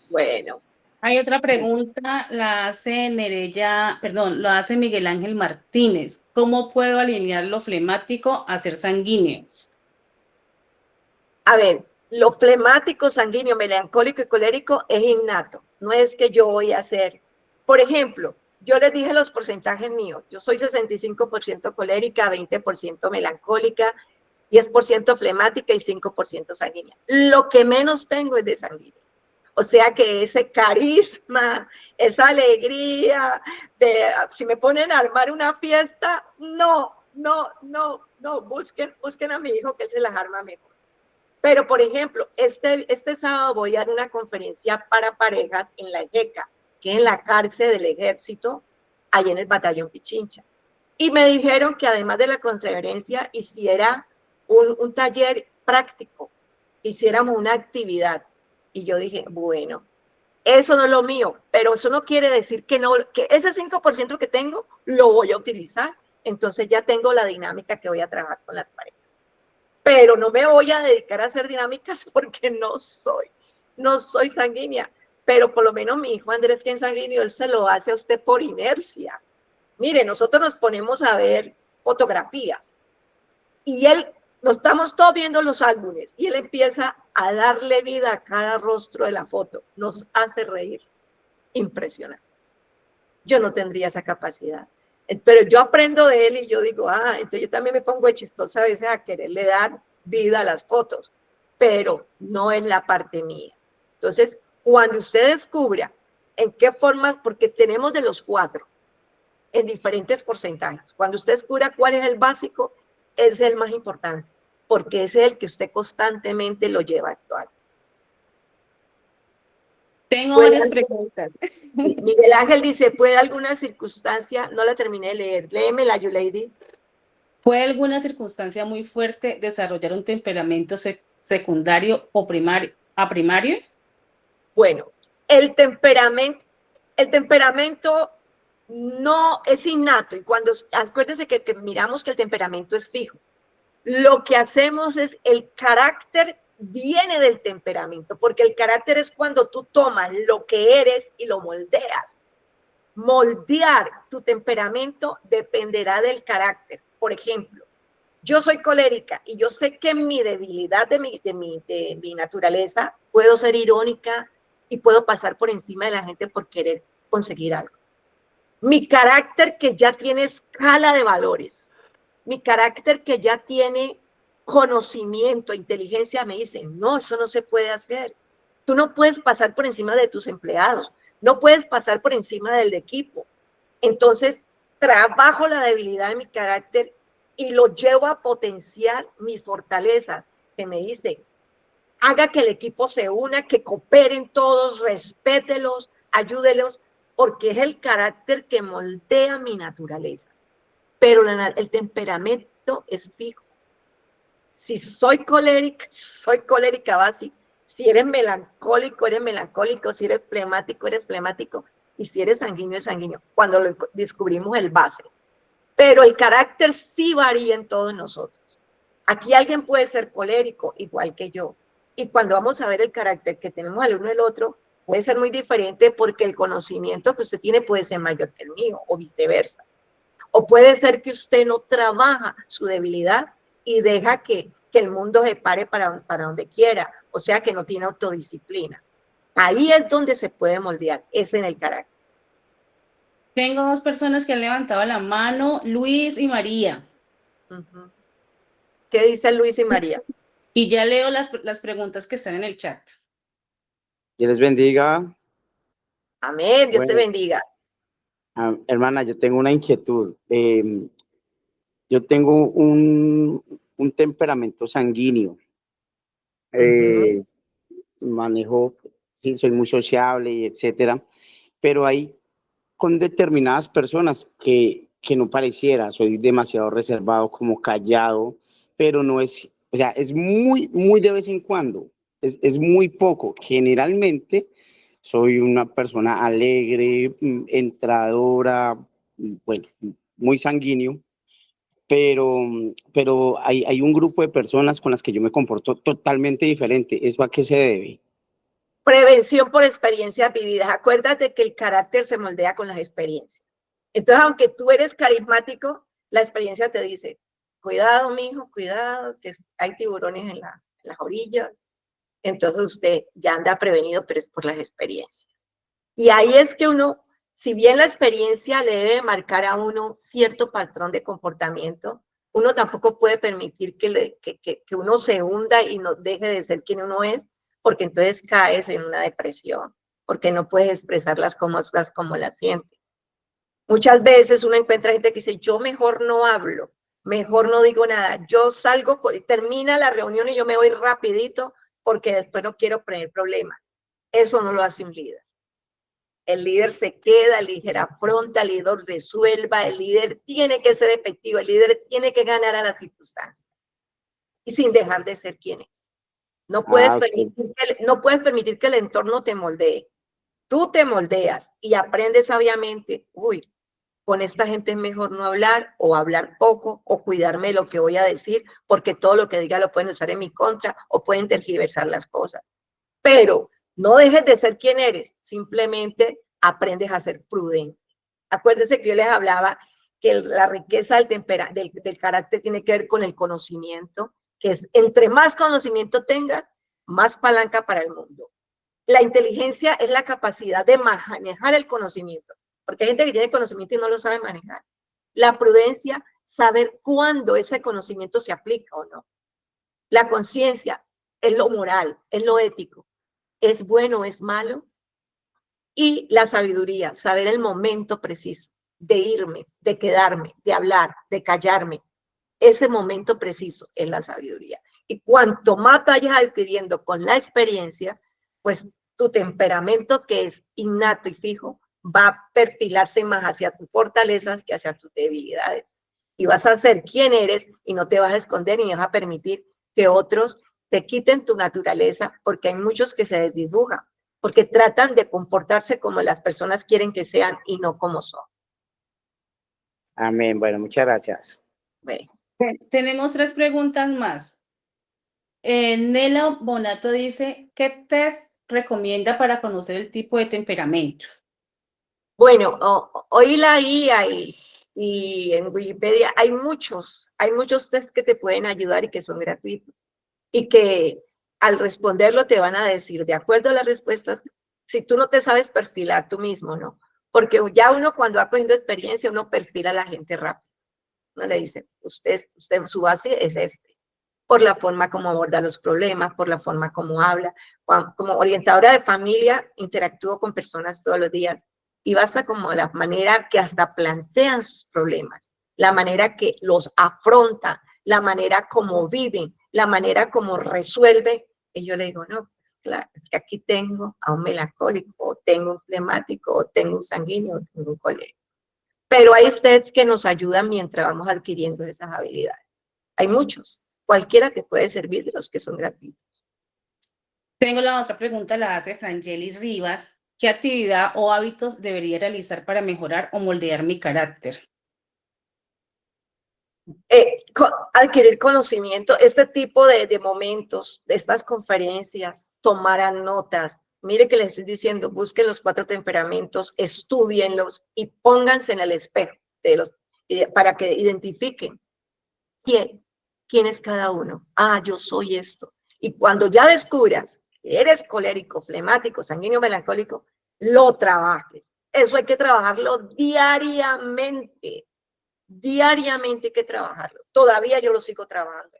Bueno. Hay otra pregunta, la hace Nereya, perdón, lo hace Miguel Ángel Martínez. ¿Cómo puedo alinear lo flemático a ser sanguíneo? A ver, lo flemático, sanguíneo, melancólico y colérico es innato. No es que yo voy a hacer. Por ejemplo, yo les dije los porcentajes míos. Yo soy 65% colérica, 20% melancólica, 10% flemática y 5% sanguínea. Lo que menos tengo es de sanguíneo. O sea que ese carisma, esa alegría, si me ponen a armar una fiesta, no, busquen a mi hijo que él se las arma mejor. Pero, por ejemplo, este sábado voy a dar una conferencia para parejas en la EJECA, que es en la cárcel del ejército, allá en el batallón Pichincha. Y me dijeron que además de la conferencia hiciera un taller práctico, hiciéramos una actividad. Y yo dije, bueno, eso no es lo mío, pero eso no quiere decir que ese 5% que tengo lo voy a utilizar. Entonces ya tengo la dinámica que voy a trabajar con las parejas. Pero no me voy a dedicar a hacer dinámicas porque no soy sanguínea. Pero por lo menos mi hijo Andrés, que es sanguíneo, él se lo hace a usted por inercia. Mire, nosotros nos ponemos a ver fotografías y nos estamos todos viendo los álbumes y él empieza a darle vida a cada rostro de la foto. Nos hace reír. Impresionante. Yo no tendría esa capacidad. Pero yo aprendo de él y yo digo, entonces yo también me pongo de chistosa a veces a quererle dar vida a las fotos, pero no es la parte mía. Entonces, cuando usted descubra en qué forma, porque tenemos de los 4 en diferentes porcentajes, cuando usted descubra cuál es el básico, ese es el más importante, porque ese es el que usted constantemente lo lleva a actuar. Tengo varias preguntas. Miguel Ángel dice, ¿puede alguna circunstancia? No la terminé de leer. Léemela, Yulady. ¿Puede alguna circunstancia muy fuerte desarrollar un temperamento secundario o primario? Bueno, el temperamento no es innato. Y cuando, acuérdense que miramos que el temperamento es fijo. Lo que hacemos es el carácter viene del temperamento, porque el carácter es cuando tú tomas lo que eres y lo moldeas. Moldear tu temperamento dependerá del carácter. Por ejemplo, yo soy colérica y yo sé que en mi debilidad de mi naturaleza puedo ser irónica y puedo pasar por encima de la gente por querer conseguir algo. Mi carácter que ya tiene escala de valores, mi carácter que ya tiene conocimiento, inteligencia, me dice, no, eso no se puede hacer. Tú no puedes pasar por encima de tus empleados, no puedes pasar por encima del equipo. Entonces, trabajo la debilidad de mi carácter y lo llevo a potenciar mis fortalezas, que me dice, haga que el equipo se una, que cooperen todos, respételos, ayúdelos, porque es el carácter que moldea mi naturaleza. Pero el temperamento es fijo. Si soy colérica básica. Si eres melancólico, eres melancólico. Si eres flemático, eres flemático. Y si eres sanguíneo, es sanguíneo. Cuando lo descubrimos el base. Pero el carácter sí varía en todos nosotros. Aquí alguien puede ser colérico, igual que yo. Y cuando vamos a ver el carácter que tenemos el uno y el otro, puede ser muy diferente porque el conocimiento que usted tiene puede ser mayor que el mío o viceversa. O puede ser que usted no trabaja su debilidad y deja que el mundo se pare para donde quiera, o sea que no tiene autodisciplina. Ahí es donde se puede moldear, es en el carácter. Tengo 2 personas que han levantado la mano, Luis y María. ¿Qué dice Luis y María? Y ya leo las preguntas que están en el chat. Dios les bendiga. Amén, Dios te bendiga. Hermana, yo tengo una inquietud. Yo tengo un temperamento sanguíneo. Manejo, sí, soy muy sociable y etcétera, pero hay con determinadas personas que no pareciera, soy demasiado reservado, como callado, pero no es, o sea, es muy de vez en cuando, es muy poco. Generalmente soy una persona alegre, entradora, bueno, muy sanguíneo, pero hay un grupo de personas con las que yo me comporto totalmente diferente. ¿Eso a qué se debe? Prevención por experiencias vividas. Acuérdate que el carácter se moldea con las experiencias. Entonces, aunque tú eres carismático, la experiencia te dice, cuidado, mijo, cuidado, que hay tiburones en las orillas. Entonces usted ya anda prevenido, pero es por las experiencias. Y ahí es que uno, si bien la experiencia le debe marcar a uno cierto patrón de comportamiento, uno tampoco puede permitir que uno se hunda y no deje de ser quien uno es, porque entonces caes en una depresión, porque no puedes expresar las cosas como las sientes. Muchas veces uno encuentra gente que dice, yo mejor no hablo, mejor no digo nada, yo salgo, termina la reunión y yo me voy rapidito porque después no quiero tener problemas. Eso no lo hace un líder. El líder se queda, el líder afronta, el líder resuelva, el líder tiene que ser efectivo, el líder tiene que ganar a las circunstancias y sin dejar de ser quien es. No puedes, no puedes permitir que el entorno te moldee. Tú te moldeas y aprendes sabiamente, uy, con esta gente es mejor no hablar o hablar poco o cuidarme de lo que voy a decir porque todo lo que diga lo pueden usar en mi contra o pueden tergiversar las cosas. Pero no dejes de ser quien eres, simplemente aprendes a ser prudente. Acuérdense que yo les hablaba que la riqueza del carácter tiene que ver con el conocimiento, que es entre más conocimiento tengas, más palanca para el mundo. La inteligencia es la capacidad de manejar el conocimiento, porque hay gente que tiene conocimiento y no lo sabe manejar. La prudencia, saber cuándo ese conocimiento se aplica o no. La conciencia es lo moral, es lo ético, es bueno, es malo. Y la sabiduría, saber el momento preciso de irme, de quedarme, de hablar, de callarme. Ese momento preciso es la sabiduría. Y cuanto más vayas adquiriendo con la experiencia, pues tu temperamento, que es innato y fijo, va a perfilarse más hacia tus fortalezas que hacia tus debilidades. Y vas a ser quien eres y no te vas a esconder ni vas a permitir que otros te quiten tu naturaleza, porque hay muchos que se desdibujan, porque tratan de comportarse como las personas quieren que sean y no como son. Amén. Bueno, muchas gracias. Bueno. Tenemos 3 preguntas más. Nela Bonato dice, ¿qué test recomienda para conocer el tipo de temperamento? Bueno, hoy la IA y en Wikipedia hay muchos tests que te pueden ayudar y que son gratuitos. Y que al responderlo te van a decir, de acuerdo a las respuestas, si tú no te sabes perfilar tú mismo, ¿no? Porque ya uno cuando va cogiendo experiencia, uno perfila a la gente rápido. Uno le dice, usted su base es este, por la forma como aborda los problemas, por la forma como habla. Como orientadora de familia, interactúo con personas todos los días y basta como la manera que hasta plantean sus problemas, la manera que los afronta, la manera como viven, la manera como resuelven. Y yo le digo, no, pues claro, es que aquí tengo a un melancólico, o tengo un flemático, o tengo un sanguíneo, o tengo un colérico. Pero hay tests que nos ayudan mientras vamos adquiriendo esas habilidades. Hay muchos. Cualquiera te puede servir de los que son gratuitos. Tengo la otra pregunta, la hace Frangeli Rivas. ¿Qué actividad o hábitos debería realizar para mejorar o moldear mi carácter? Adquirir conocimiento, este tipo de momentos, de estas conferencias, tomarán notas. Mire que les estoy diciendo, busquen los 4 temperamentos, estúdienlos y pónganse en el espejo para que identifiquen quién es cada uno. Ah, yo soy esto. Y cuando ya descubras que eres colérico, flemático, sanguíneo, melancólico, lo trabajes. Eso hay que trabajarlo diariamente. Diariamente hay que trabajarlo. Todavía yo lo sigo trabajando.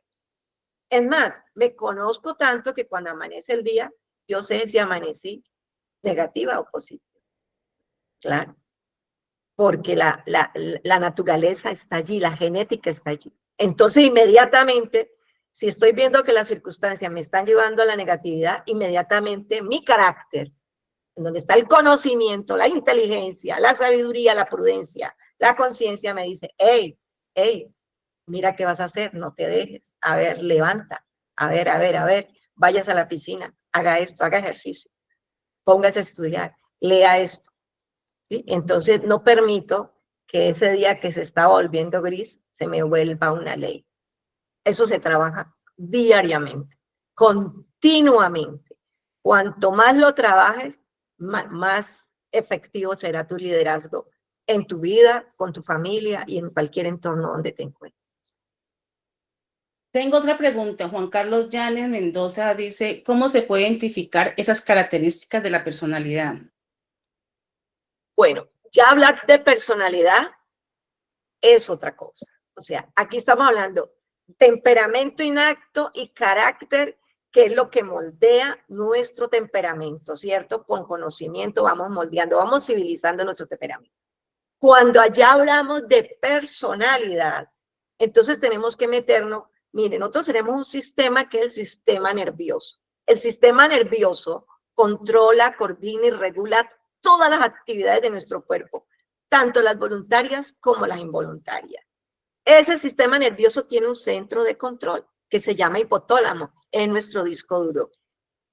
Es más, me conozco tanto que cuando amanece el día, yo sé si amanecí negativa o positiva. Claro. Porque la naturaleza está allí, la genética está allí. Entonces, inmediatamente, si estoy viendo que las circunstancias me están llevando a la negatividad, inmediatamente mi carácter en donde está el conocimiento, la inteligencia, la sabiduría, la prudencia, la conciencia, me dice, hey, mira qué vas a hacer, no te dejes, a ver, levanta, a ver, vayas a la piscina, haga esto, haga ejercicio, póngase a estudiar, lea esto, ¿sí? Entonces no permito que ese día que se está volviendo gris se me vuelva una ley. Eso se trabaja diariamente, continuamente. Cuanto más lo trabajes, más efectivo será tu liderazgo en tu vida, con tu familia y en cualquier entorno donde te encuentres. Tengo otra pregunta. Juan Carlos Llanes Mendoza dice, ¿cómo se puede identificar esas características de la personalidad? Bueno, ya hablar de personalidad es otra cosa. O sea, aquí estamos hablando temperamento innato y carácter, que es lo que moldea nuestro temperamento, ¿cierto? Con conocimiento vamos moldeando, vamos civilizando nuestro temperamento. Cuando allá hablamos de personalidad, entonces tenemos que meternos, miren, nosotros tenemos un sistema que es el sistema nervioso. El sistema nervioso controla, coordina y regula todas las actividades de nuestro cuerpo, tanto las voluntarias como las involuntarias. Ese sistema nervioso tiene un centro de control que se llama hipotálamo en nuestro disco duro.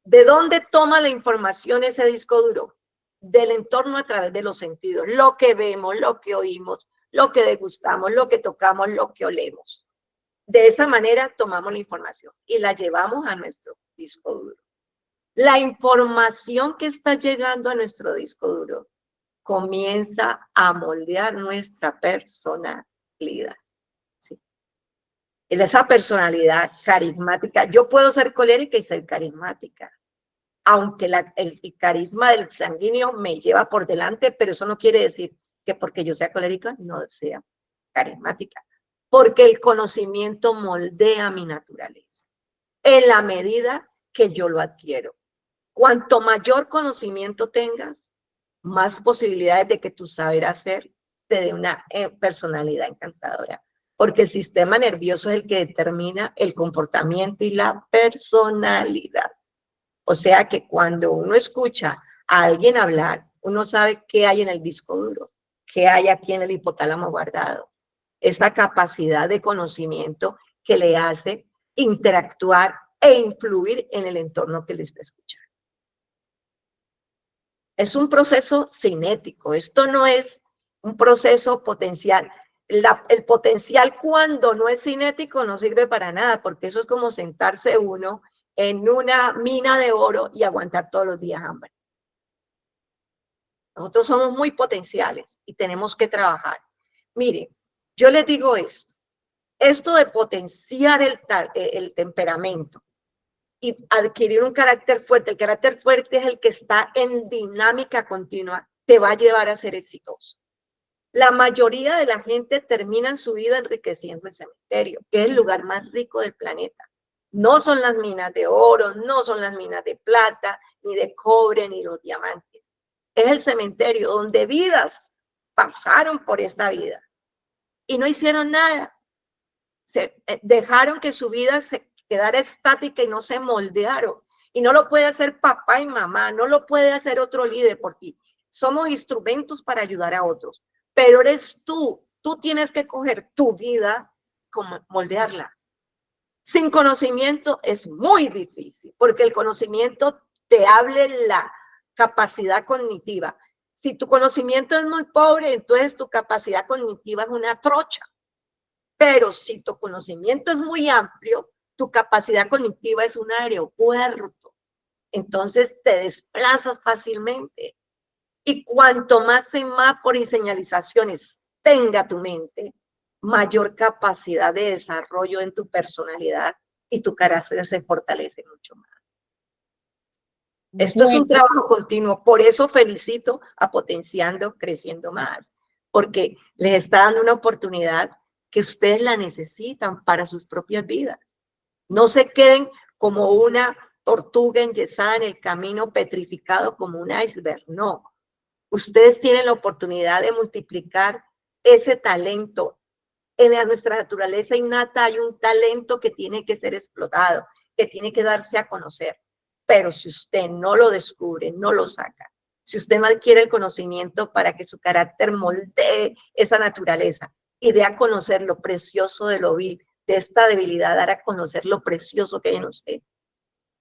¿De dónde toma la información ese disco duro? Del entorno a través de los sentidos, lo que vemos, lo que oímos, lo que degustamos, lo que tocamos, lo que olemos. De esa manera tomamos la información y la llevamos a nuestro disco duro. La información que está llegando a nuestro disco duro comienza a moldear nuestra personalidad. ¿Sí? En esa personalidad carismática, yo puedo ser colérica y ser carismática, aunque el carisma del sanguíneo me lleva por delante, pero eso no quiere decir que porque yo sea colérica no sea carismática, porque el conocimiento moldea mi naturaleza en la medida que yo lo adquiero. Cuanto mayor conocimiento tengas, más posibilidades de que tu saber hacer te dé una personalidad encantadora, porque el sistema nervioso es el que determina el comportamiento y la personalidad. O sea que cuando uno escucha a alguien hablar, uno sabe qué hay en el disco duro, qué hay aquí en el hipotálamo guardado. Esta capacidad de conocimiento que le hace interactuar e influir en el entorno que le está escuchando. Es un proceso cinético, esto no es un proceso potencial. El potencial cuando no es cinético no sirve para nada, porque eso es como sentarse uno en una mina de oro y aguantar todos los días hambre. Nosotros somos muy potenciales y tenemos que trabajar. Miren, yo les digo esto de potenciar el temperamento y adquirir un carácter fuerte, el carácter fuerte es el que está en dinámica continua, te va a llevar a ser exitoso. La mayoría de la gente termina en su vida enriqueciendo el cementerio, que es el lugar más rico del planeta. No son las minas de oro, no son las minas de plata, ni de cobre, ni los diamantes. Es el cementerio donde vidas pasaron por esta vida y no hicieron nada. Dejaron que su vida se quedara estática y no se moldearon. Y no lo puede hacer papá y mamá, no lo puede hacer otro líder por ti. Somos instrumentos para ayudar a otros, pero eres tú tienes que coger tu vida, como moldearla. Sin conocimiento es muy difícil, porque el conocimiento te hable la capacidad cognitiva. Si tu conocimiento es muy pobre, entonces tu capacidad cognitiva es una trocha. Pero si tu conocimiento es muy amplio, tu capacidad cognitiva es un aeropuerto. Entonces te desplazas fácilmente. Y cuanto más semáforos y señalizaciones tenga tu mente, mayor capacidad de desarrollo en tu personalidad y tu carácter se fortalece mucho más. Esto es un trabajo continuo, por eso felicito a Potenciando Creciendo Más, porque les está dando una oportunidad que ustedes la necesitan para sus propias vidas. No se queden como una tortuga enyesada en el camino, petrificado como un iceberg, no. Ustedes tienen la oportunidad de multiplicar ese talento. En nuestra naturaleza innata hay un talento que tiene que ser explotado, que tiene que darse a conocer. Pero si usted no lo descubre, no lo saca, si usted no adquiere el conocimiento para que su carácter moldee esa naturaleza y dé a conocer lo precioso de lo vil, de esta debilidad, dar a conocer lo precioso que hay en usted,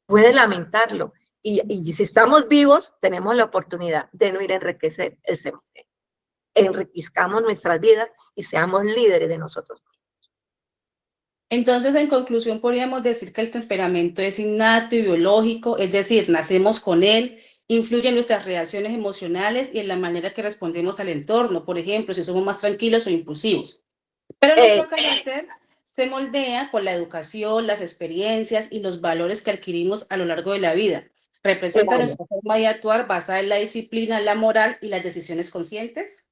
puede lamentarlo. Y si estamos vivos, tenemos la oportunidad de no ir a enriquecer el cementerio. Enriquezcamos nuestras vidas y seamos líderes de nosotros mismos. Entonces, en conclusión, podríamos decir que el temperamento es innato y biológico, es decir, nacemos con él, influye en nuestras reacciones emocionales y en la manera que respondemos al entorno, por ejemplo, si somos más tranquilos o impulsivos. Pero nuestro carácter se moldea con la educación, las experiencias y los valores que adquirimos a lo largo de la vida. Representa nuestra forma de actuar basada en la disciplina, la moral y las decisiones conscientes.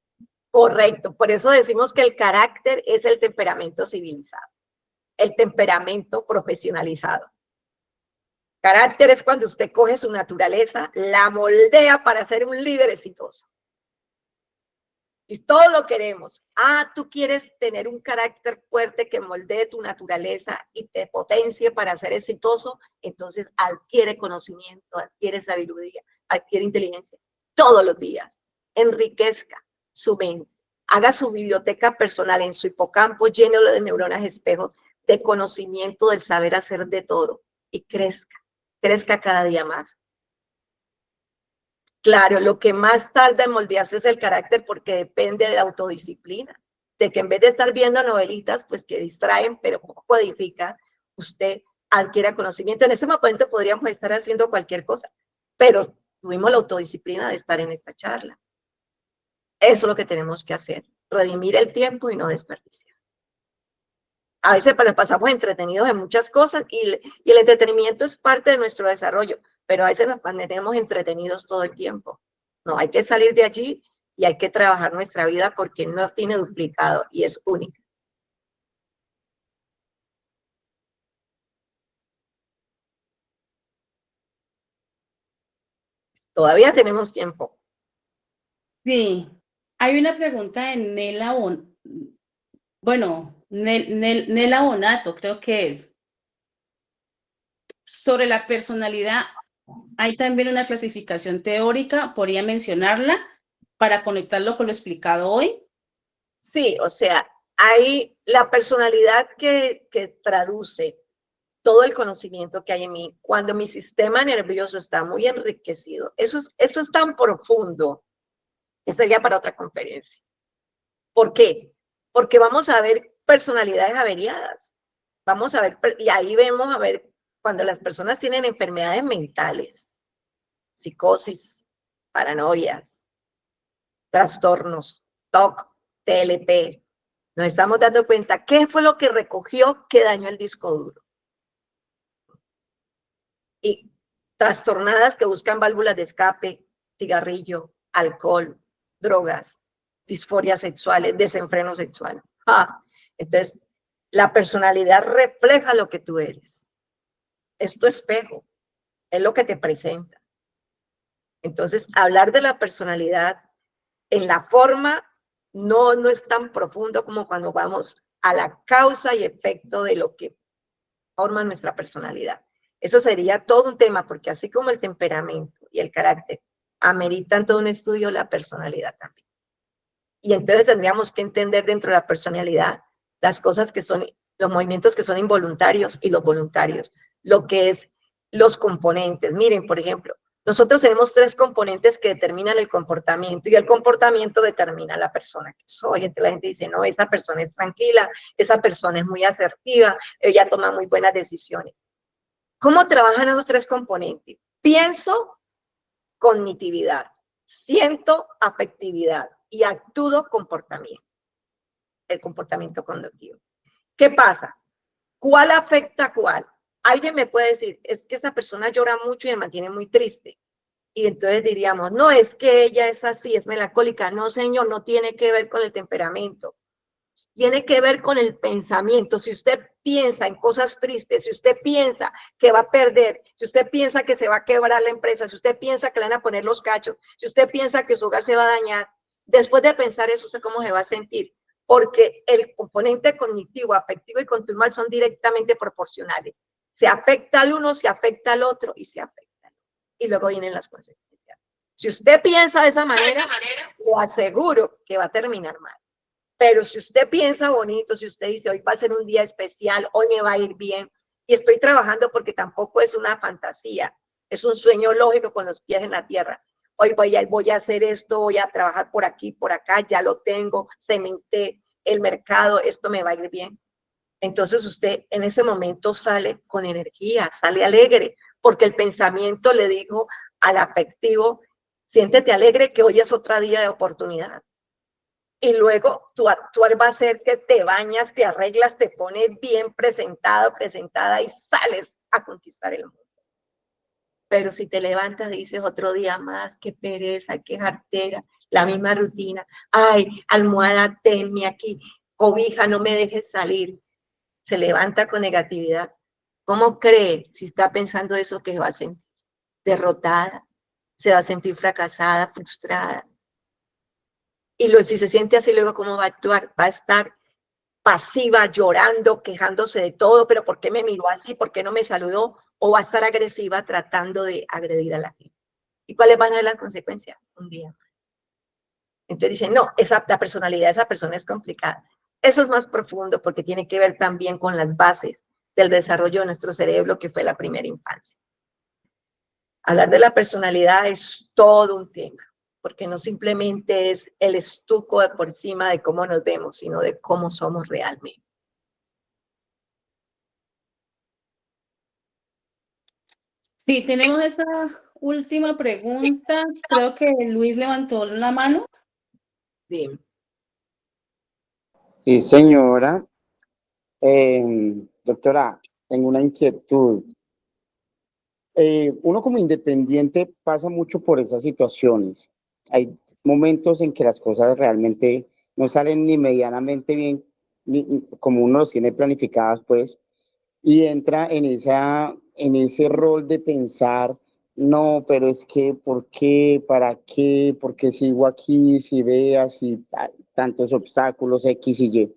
Correcto, por eso decimos que el carácter es el temperamento civilizado, el temperamento profesionalizado. Carácter es cuando usted coge su naturaleza, la moldea para ser un líder exitoso. Y todo lo queremos. Tú quieres tener un carácter fuerte que moldee tu naturaleza y te potencie para ser exitoso, entonces adquiere conocimiento, adquiere sabiduría, adquiere inteligencia todos los días. Enriquezca su mente, haga su biblioteca personal en su hipocampo, llénelo de neuronas espejo, de conocimiento del saber hacer de todo y crezca cada día más. Claro, lo que más tarda en moldearse es el carácter porque depende de la autodisciplina, de que en vez de estar viendo novelitas, pues que distraen, pero poco edifican, usted adquiera conocimiento. En ese momento podríamos estar haciendo cualquier cosa, pero tuvimos la autodisciplina de estar en esta charla. Eso es lo que tenemos que hacer, redimir el tiempo y no desperdiciar. A veces nos pasamos entretenidos en muchas cosas y el entretenimiento es parte de nuestro desarrollo, pero a veces nos mantenemos entretenidos todo el tiempo. No, hay que salir de allí y hay que trabajar nuestra vida porque no tiene duplicado y es única. Todavía tenemos tiempo. Sí, hay una pregunta de Nela Nela Bonato, creo que es. Sobre la personalidad, hay también una clasificación teórica, ¿podría mencionarla para conectarlo con lo explicado hoy? Sí, o sea, hay la personalidad que traduce todo el conocimiento que hay en mí, cuando mi sistema nervioso está muy enriquecido. Eso es tan profundo. Eso sería para otra conferencia. ¿Por qué? Porque vamos a ver personalidades averiadas. Vamos a ver, y ahí vemos a ver cuando las personas tienen enfermedades mentales, psicosis, paranoias, trastornos, TOC, TLP. Nos estamos dando cuenta qué fue lo que recogió que dañó el disco duro. Y trastornadas que buscan válvulas de escape, cigarrillo, alcohol, drogas, disforias sexuales, desenfreno sexual. Entonces, la personalidad refleja lo que tú eres. Es tu espejo, es lo que te presenta. Entonces, hablar de la personalidad en la forma no es tan profundo como cuando vamos a la causa y efecto de lo que forma nuestra personalidad. Eso sería todo un tema, porque así como el temperamento y el carácter ameritan todo un estudio, la personalidad también. Y entonces tendríamos que entender dentro de la personalidad las cosas que son, los movimientos que son involuntarios y los voluntarios, lo que es los componentes. Miren, por ejemplo, nosotros tenemos 3 componentes que determinan el comportamiento y el comportamiento determina la persona que soy. Entonces la gente dice, no, esa persona es tranquila, esa persona es muy asertiva, ella toma muy buenas decisiones. ¿Cómo trabajan esos 3 componentes? Pienso, cognitividad, siento, afectividad y actúo, comportamiento. El comportamiento conductivo. ¿Qué pasa? ¿Cuál afecta a cuál? Alguien me puede decir, es que esa persona llora mucho y me mantiene muy triste. Y entonces diríamos, no, es que ella es así, es melancólica. No, señor, no tiene que ver con el temperamento. Tiene que ver con el pensamiento. Si usted piensa en cosas tristes, si usted piensa que va a perder, si usted piensa que se va a quebrar la empresa, si usted piensa que le van a poner los cachos, si usted piensa que su hogar se va a dañar, después de pensar eso, ¿usted cómo se va a sentir? Porque el componente cognitivo, afectivo y conductual son directamente proporcionales. Se afecta al uno, se afecta al otro y se afecta al otro. Y luego vienen las consecuencias. Si usted piensa de esa manera, le aseguro que va a terminar mal. Pero si usted piensa bonito, si usted dice, hoy va a ser un día especial, hoy me va a ir bien, y estoy trabajando porque tampoco es una fantasía, es un sueño lógico con los pies en la tierra. Hoy voy a hacer esto, voy a trabajar por aquí, por acá, ya lo tengo, cementé el mercado, esto me va a ir bien. Entonces usted en ese momento sale con energía, sale alegre, porque el pensamiento le dijo al afectivo, siéntete alegre que hoy es otro día de oportunidad. Y luego tu actuar va a ser que te bañas, te arreglas, te pones bien presentado, presentada y sales a conquistar el mundo. Pero si te levantas y dices otro día más, qué pereza, qué jartera, la misma rutina, ay, almohada, tenme aquí, cobija, no me dejes salir, se levanta con negatividad, ¿cómo cree si está pensando eso que va a sentir? Derrotada, se va a sentir fracasada, frustrada. Y si se siente así, luego, ¿cómo va a actuar? Va a estar pasiva, llorando, quejándose de todo, pero ¿por qué me miró así? ¿Por qué no me saludó? O va a estar agresiva tratando de agredir a la gente. ¿Y cuáles van a ser las consecuencias? Un día más. Entonces dicen, no, la personalidad de esa persona es complicada. Eso es más profundo porque tiene que ver también con las bases del desarrollo de nuestro cerebro, que fue la primera infancia. Hablar de la personalidad es todo un tema, porque no simplemente es el estuco de por encima de cómo nos vemos, sino de cómo somos realmente. Sí, tenemos esa última pregunta. Creo que Luis levantó la mano. Sí. Sí, señora. Doctora, tengo una inquietud. Uno como independiente pasa mucho por esas situaciones. Hay momentos en que las cosas realmente no salen ni medianamente bien, ni como uno los tiene planificadas, pues, y entra en ese rol de pensar, no, pero es que, ¿por qué? ¿Para qué? ¿Por qué sigo aquí? Si veas, si tantos obstáculos X y Y.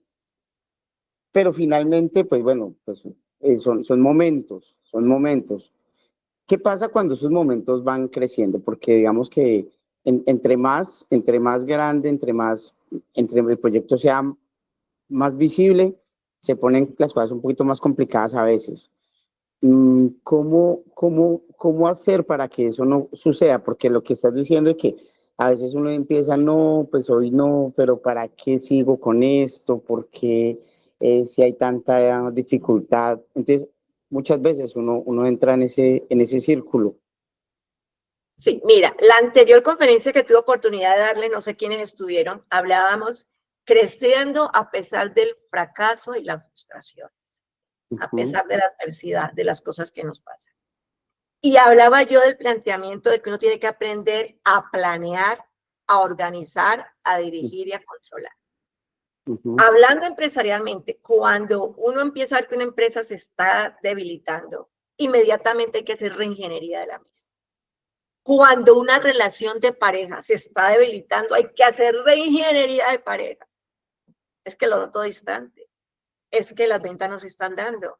Pero finalmente, pues bueno, pues son momentos, son momentos. ¿Qué pasa cuando esos momentos van creciendo? Porque digamos que entre más grande, entre el proyecto sea más visible, se ponen las cosas un poquito más complicadas a veces. ¿Cómo hacer para que eso no suceda? Porque lo que estás diciendo es que a veces uno empieza, no, pues hoy no, pero ¿para qué sigo con esto? ¿Por qué si hay tanta dificultad? Entonces, muchas veces uno entra en ese círculo. Sí, mira, la anterior conferencia que tuve oportunidad de darle, no sé quiénes estuvieron, hablábamos creciendo a pesar del fracaso y las frustraciones, a pesar de la adversidad, de las cosas que nos pasan. Y hablaba yo del planteamiento de que uno tiene que aprender a planear, a organizar, a dirigir y a controlar. Hablando empresarialmente, cuando uno empieza a ver que una empresa se está debilitando, inmediatamente hay que hacer reingeniería de la misma. Cuando una relación de pareja se está debilitando, hay que hacer reingeniería de pareja. Es que lo noto distante, es que las ventas no se están dando,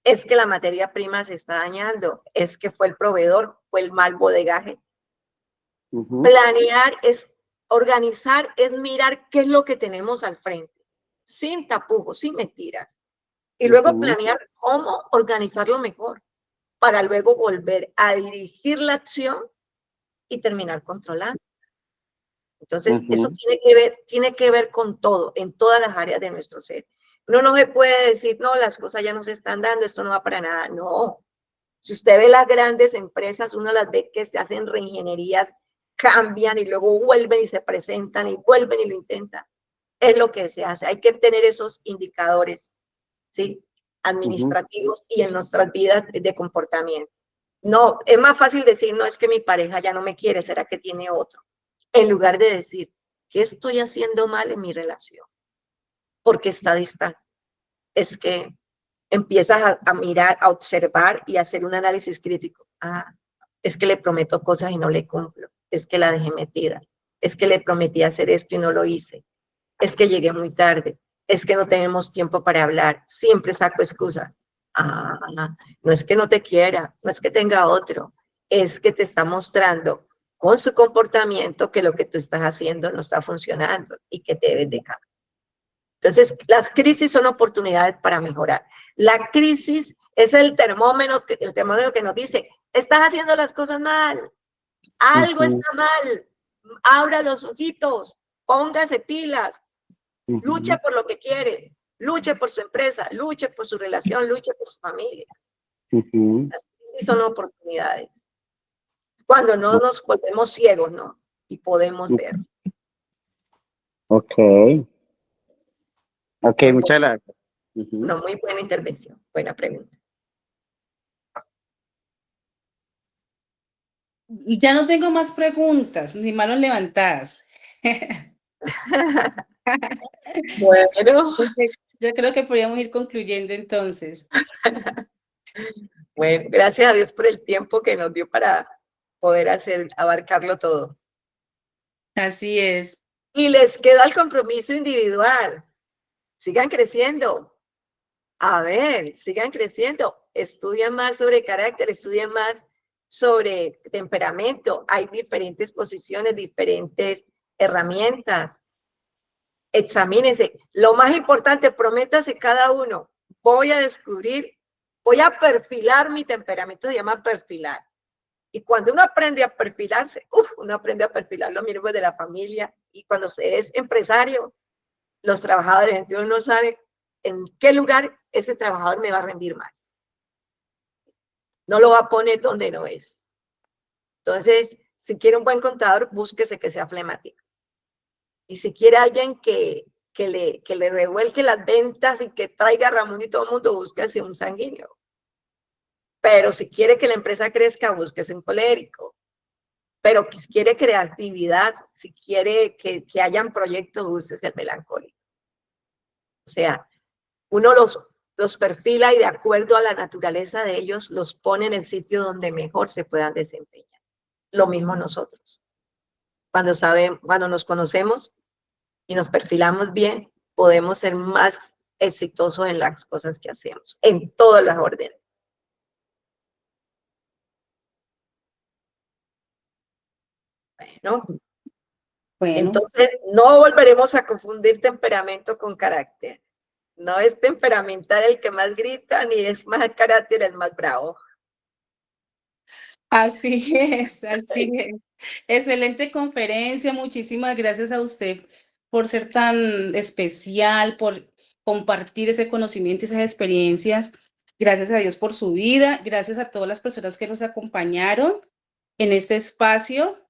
es que la materia prima se está dañando, es que fue el proveedor, fue el mal bodegaje. Planear es organizar, es mirar qué es lo que tenemos al frente, sin tapujos, sin mentiras. Y luego planear cómo organizarlo mejor para luego volver a dirigir la acción y terminar controlando. Entonces, eso tiene que ver con todo, en todas las áreas de nuestro ser. Uno no se puede decir, no, las cosas ya no se están dando, esto no va para nada. No. Si usted ve las grandes empresas, uno las ve que se hacen reingenierías, cambian y luego vuelven y se presentan y vuelven y lo intentan. Es lo que se hace. Hay que tener esos indicadores, ¿sí? Administrativos y en nuestras vidas de comportamiento. No, es más fácil decir, no, es que mi pareja ya no me quiere, será que tiene otro. En lugar de decir, ¿qué estoy haciendo mal en mi relación? Porque está distante. Es que empiezas a mirar, a observar y a hacer un análisis crítico. Ah, es que le prometo cosas y no le cumplo. Es que la dejé metida. Es que le prometí hacer esto y no lo hice. Es que llegué muy tarde. Es que no tenemos tiempo para hablar. Siempre saco excusas. Ah, no es que no te quiera, no es que tenga otro. Es que te está mostrando con su comportamiento que lo que tú estás haciendo no está funcionando y que te debes de cambiar. Entonces, las crisis son oportunidades para mejorar. La crisis es el termómetro que nos dice, estás haciendo las cosas mal, algo está mal, abra los ojitos, póngase pilas, luche por lo que quiere, luche por su empresa, luche por su relación, luche por su familia. Las crisis son oportunidades. Cuando no nos volvemos ciegos, ¿no? Y podemos ver. Ok. Ok, muchas gracias. No, muy buena intervención, buena pregunta. Y ya no tengo más preguntas, ni manos levantadas. Bueno. Yo creo que podríamos ir concluyendo entonces. Bueno, gracias a Dios por el tiempo que nos dio para poder abarcarlo todo. Así es. Y les queda el compromiso individual. Sigan creciendo. A ver, sigan creciendo. Estudian más sobre carácter, estudian más sobre temperamento. Hay diferentes posiciones, diferentes herramientas. Examínense. Lo más importante, prométase cada uno. Voy a descubrir, voy a perfilar mi temperamento, se llama perfilar. Y cuando uno aprende a perfilarse, uno aprende a perfilar los miembros de la familia. Y cuando se es empresario, los trabajadores, entonces uno sabe en qué lugar ese trabajador me va a rendir más. No lo va a poner donde no es. Entonces, si quiere un buen contador, búsquese que sea flemático. Y si quiere alguien que le revuelque las ventas y que traiga a Ramón y todo el mundo, búsquese un sanguíneo. Pero si quiere que la empresa crezca, búsquese un colérico. Pero si quiere creatividad, si quiere que hayan proyectos, búsquese el melancólico. O sea, uno los perfila y de acuerdo a la naturaleza de ellos, los pone en el sitio donde mejor se puedan desempeñar. Lo mismo nosotros. Cuando nos conocemos y nos perfilamos bien, podemos ser más exitosos en las cosas que hacemos, en todas las órdenes. Bueno, entonces no volveremos a confundir temperamento con carácter. No es temperamental el que más grita, ni es más carácter el más bravo. Así es, así es. Excelente conferencia, muchísimas gracias a usted por ser tan especial, por compartir ese conocimiento y esas experiencias. Gracias a Dios por su vida, gracias a todas las personas que nos acompañaron en este espacio.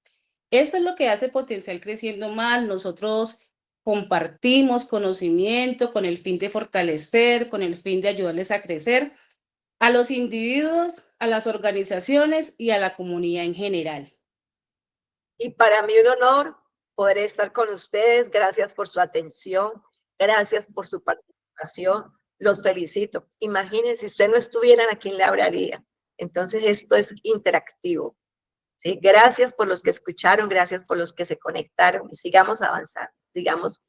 Esto es lo que hace Potencial Creciendo Más. Nosotros compartimos conocimiento con el fin de fortalecer, con el fin de ayudarles a crecer a los individuos, a las organizaciones y a la comunidad en general. Y para mí un honor poder estar con ustedes. Gracias por su atención, gracias por su participación. Los felicito. Imagínense, si ustedes no estuvieran, ¿a quién le hablaría? Entonces esto es interactivo. ¿Sí? Gracias por los que escucharon, gracias por los que se conectaron y sigamos avanzando, sigamos